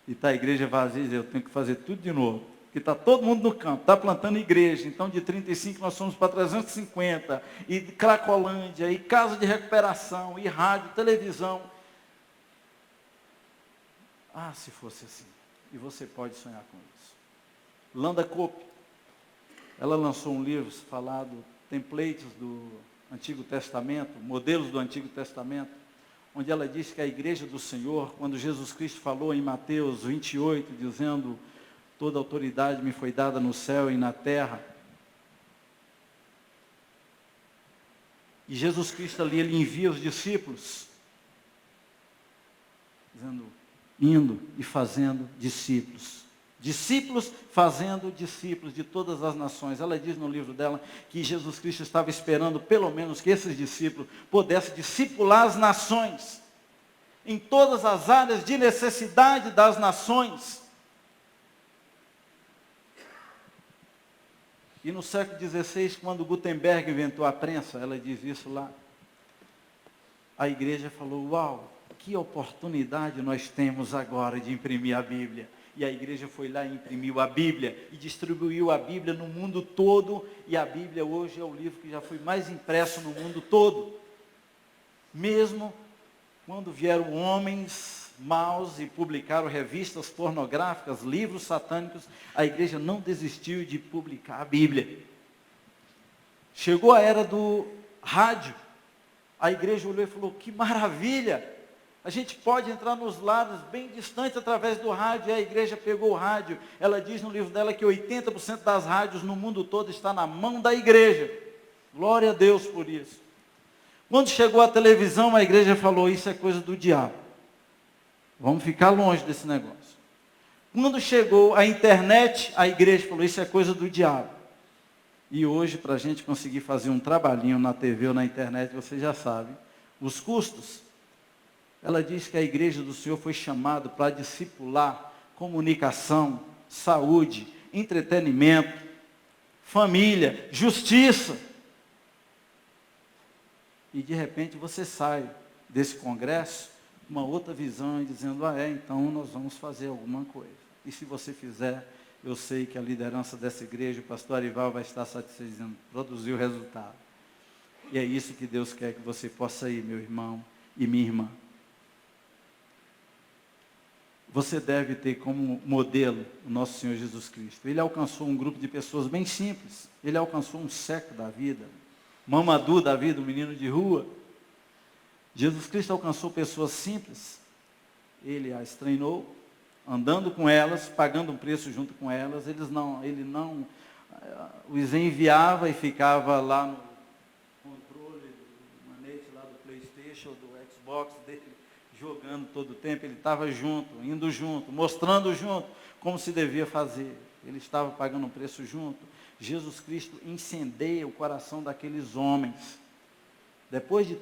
e está a igreja vazia, e dizer, eu tenho que fazer tudo de novo. Porque está todo mundo no campo, está plantando igreja. Então, de 35 nós fomos para 350, e Cracolândia, e casa de recuperação, e rádio, televisão. Se fosse assim. E você pode sonhar com isso. Landa Cope, ela lançou um livro falado Templates do Antigo Testamento, modelos do Antigo Testamento, onde ela diz que a igreja do Senhor, quando Jesus Cristo falou em Mateus 28, dizendo, toda autoridade me foi dada no céu e na terra. E Jesus Cristo ali, ele envia os discípulos, dizendo, indo e fazendo discípulos. Discípulos fazendo discípulos de todas as nações. Ela diz no livro dela que Jesus Cristo estava esperando pelo menos que esses discípulos pudessem discipular as nações, em todas as áreas de necessidade das nações. E no século XVI, quando Gutenberg inventou a prensa, ela diz isso lá, a igreja falou, uau, que oportunidade nós temos agora de imprimir a Bíblia. E a igreja foi lá e imprimiu a Bíblia, e distribuiu a Bíblia no mundo todo, e a Bíblia hoje é o livro que já foi mais impresso no mundo todo. Mesmo quando vieram homens maus e publicaram revistas pornográficas, livros satânicos, a igreja não desistiu de publicar a Bíblia. Chegou a era do rádio, a igreja olhou e falou, que maravilha! A gente pode entrar nos lares bem distantes através do rádio, e a igreja pegou o rádio. Ela diz no livro dela que 80% das rádios no mundo todo está na mão da igreja. Glória a Deus por isso. Quando chegou a televisão, a igreja falou, isso é coisa do diabo. Vamos ficar longe desse negócio. Quando chegou a internet, a igreja falou, isso é coisa do diabo. E hoje, para a gente conseguir fazer um trabalhinho na TV ou na internet, você já sabe, os custos. Ela diz que a igreja do Senhor foi chamada para discipular comunicação, saúde, entretenimento, família, justiça. E de repente você sai desse congresso com uma outra visão e dizendo, então nós vamos fazer alguma coisa. E se você fizer, eu sei que a liderança dessa igreja, o pastor Arival vai estar satisfeito, dizendo, produziu resultado. E é isso que Deus quer que você possa ir, meu irmão e minha irmã. Você deve ter como modelo o nosso Senhor Jesus Cristo. Ele alcançou um grupo de pessoas bem simples. Ele alcançou um século da vida. Mamadou da vida, um menino de rua. Jesus Cristo alcançou pessoas simples. Ele as treinou, andando com elas, pagando um preço junto com elas. Ele não os enviava e ficava lá no controle, no manete lá do PlayStation, do Xbox dele, jogando todo o tempo. Ele estava junto, indo junto, mostrando junto como se devia fazer. Ele estava pagando um preço junto. Jesus Cristo incendeia o coração daqueles homens. Depois de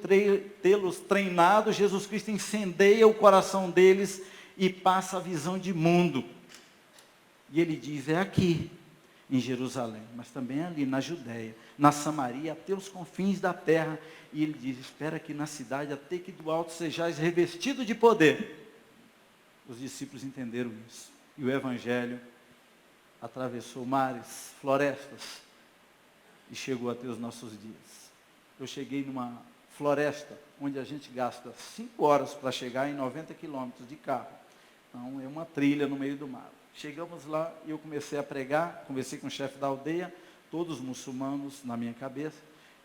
tê-los treinado, Jesus Cristo incendeia o coração deles e passa a visão de mundo. E ele diz, é aqui, em Jerusalém, mas também ali na Judéia, na Samaria, até os confins da terra. E ele diz, espera que na cidade, até que do alto sejais revestido de poder. Os discípulos entenderam isso. E o Evangelho atravessou mares, florestas, e chegou até os nossos dias. Eu cheguei numa floresta, onde a gente gasta 5 horas para chegar em 90 quilômetros de carro. Então, é uma trilha no meio do mar. Chegamos lá e eu comecei a pregar, conversei com o chefe da aldeia, todos muçulmanos na minha cabeça,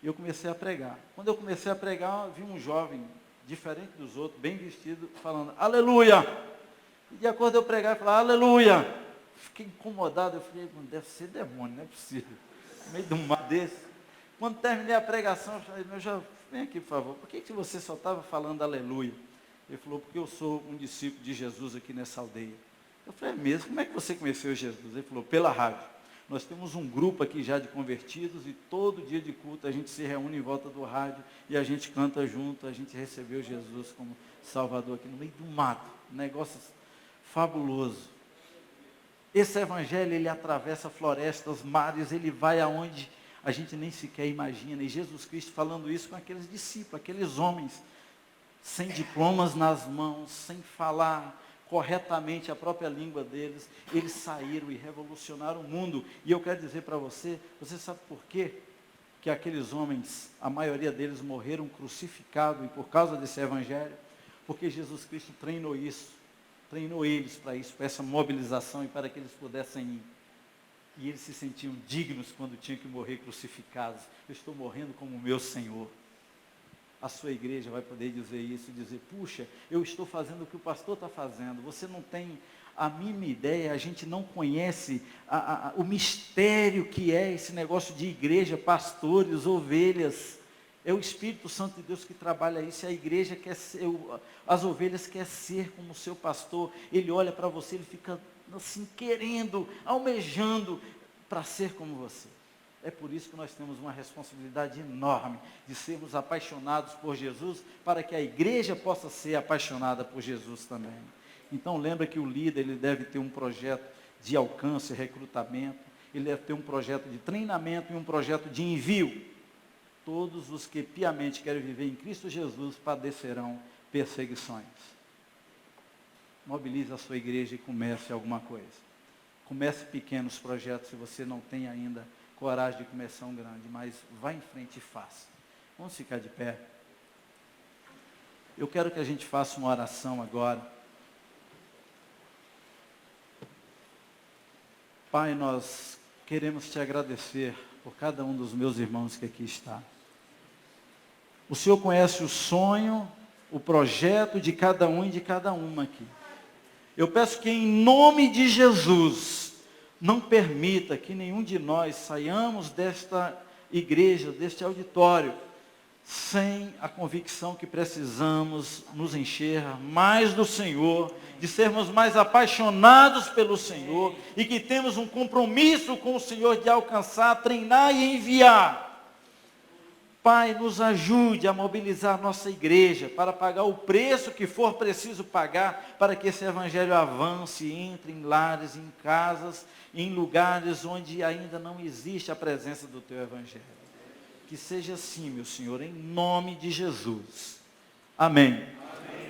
e eu comecei a pregar. Quando eu comecei a pregar, vi um jovem, diferente dos outros, bem vestido, falando, aleluia! E de acordo eu pregar, eu falava, aleluia! Fiquei incomodado, eu falei, deve ser demônio, não é possível. No meio de um mar desse. Quando terminei a pregação, eu falei, meu jovem, vem aqui por favor, por que você só estava falando aleluia? Ele falou, porque eu sou um discípulo de Jesus aqui nessa aldeia. Eu falei, é mesmo? Como é que você conheceu Jesus? Ele falou, pela rádio. Nós temos um grupo aqui já de convertidos e todo dia de culto a gente se reúne em volta do rádio e a gente canta junto, a gente recebeu Jesus como Salvador aqui no meio do mato. Um negócio fabuloso. Esse evangelho, ele atravessa florestas, mares, ele vai aonde a gente nem sequer imagina. E Jesus Cristo falando isso com aqueles discípulos, aqueles homens, sem diplomas nas mãos, sem falar corretamente a própria língua deles, eles saíram e revolucionaram o mundo. E eu quero dizer para você, você sabe por quê? Que aqueles homens, a maioria deles morreram crucificados e por causa desse evangelho? Porque Jesus Cristo treinou isso, treinou eles para isso, para essa mobilização e para que eles pudessem ir. E eles se sentiam dignos quando tinham que morrer crucificados. Eu estou morrendo como o meu Senhor. A sua igreja vai poder dizer isso, dizer, puxa, eu estou fazendo o que o pastor está fazendo. Você não tem a mínima ideia, a gente não conhece o mistério que é esse negócio de igreja, pastores, ovelhas. É o Espírito Santo de Deus que trabalha isso. A igreja quer ser, as ovelhas querem ser como o seu pastor. Ele olha para você, ele fica assim, querendo, almejando para ser como você. É por isso que nós temos uma responsabilidade enorme de sermos apaixonados por Jesus, para que a igreja possa ser apaixonada por Jesus também. Então lembra que o líder, ele deve ter um projeto de alcance e recrutamento, ele deve ter um projeto de treinamento e um projeto de envio. Todos os que piamente querem viver em Cristo Jesus padecerão perseguições. Mobilize a sua igreja e comece alguma coisa. Comece pequenos projetos se você não tem ainda coragem de começar um grande, mas vá em frente e faça. Vamos ficar de pé. Eu quero que a gente faça uma oração agora. Pai, nós queremos te agradecer por cada um dos meus irmãos que aqui está. O Senhor conhece o sonho, o projeto de cada um e de cada uma aqui. Eu peço que em nome de Jesus, não permita que nenhum de nós saiamos desta igreja, deste auditório, sem a convicção que precisamos nos encher mais do Senhor, de sermos mais apaixonados pelo Senhor e que temos um compromisso com o Senhor de alcançar, treinar e enviar. Pai, nos ajude a mobilizar nossa igreja para pagar o preço que for preciso pagar para que esse evangelho avance, entre em lares, em casas, em lugares onde ainda não existe a presença do teu evangelho. Que seja assim, meu Senhor, em nome de Jesus. Amém. Amém.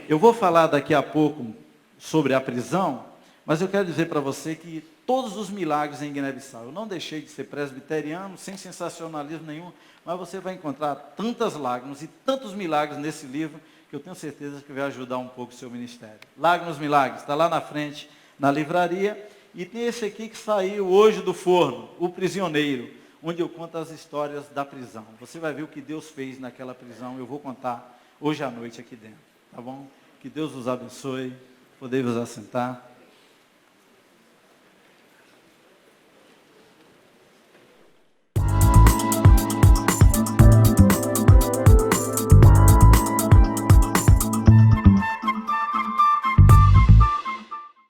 Eu vou falar daqui a pouco sobre a prisão, mas eu quero dizer para você que todos os milagres em Guiné-Bissau, eu não deixei de ser presbiteriano, sem sensacionalismo nenhum, mas você vai encontrar tantas lágrimas e tantos milagres nesse livro, que eu tenho certeza que vai ajudar um pouco o seu ministério. Lágrimas, milagres, está lá na frente, na livraria, e tem esse aqui que saiu hoje do forno, O Prisioneiro, onde eu conto as histórias da prisão. Você vai ver o que Deus fez naquela prisão, eu vou contar hoje à noite aqui dentro, tá bom? Que Deus os abençoe, podemos assentar.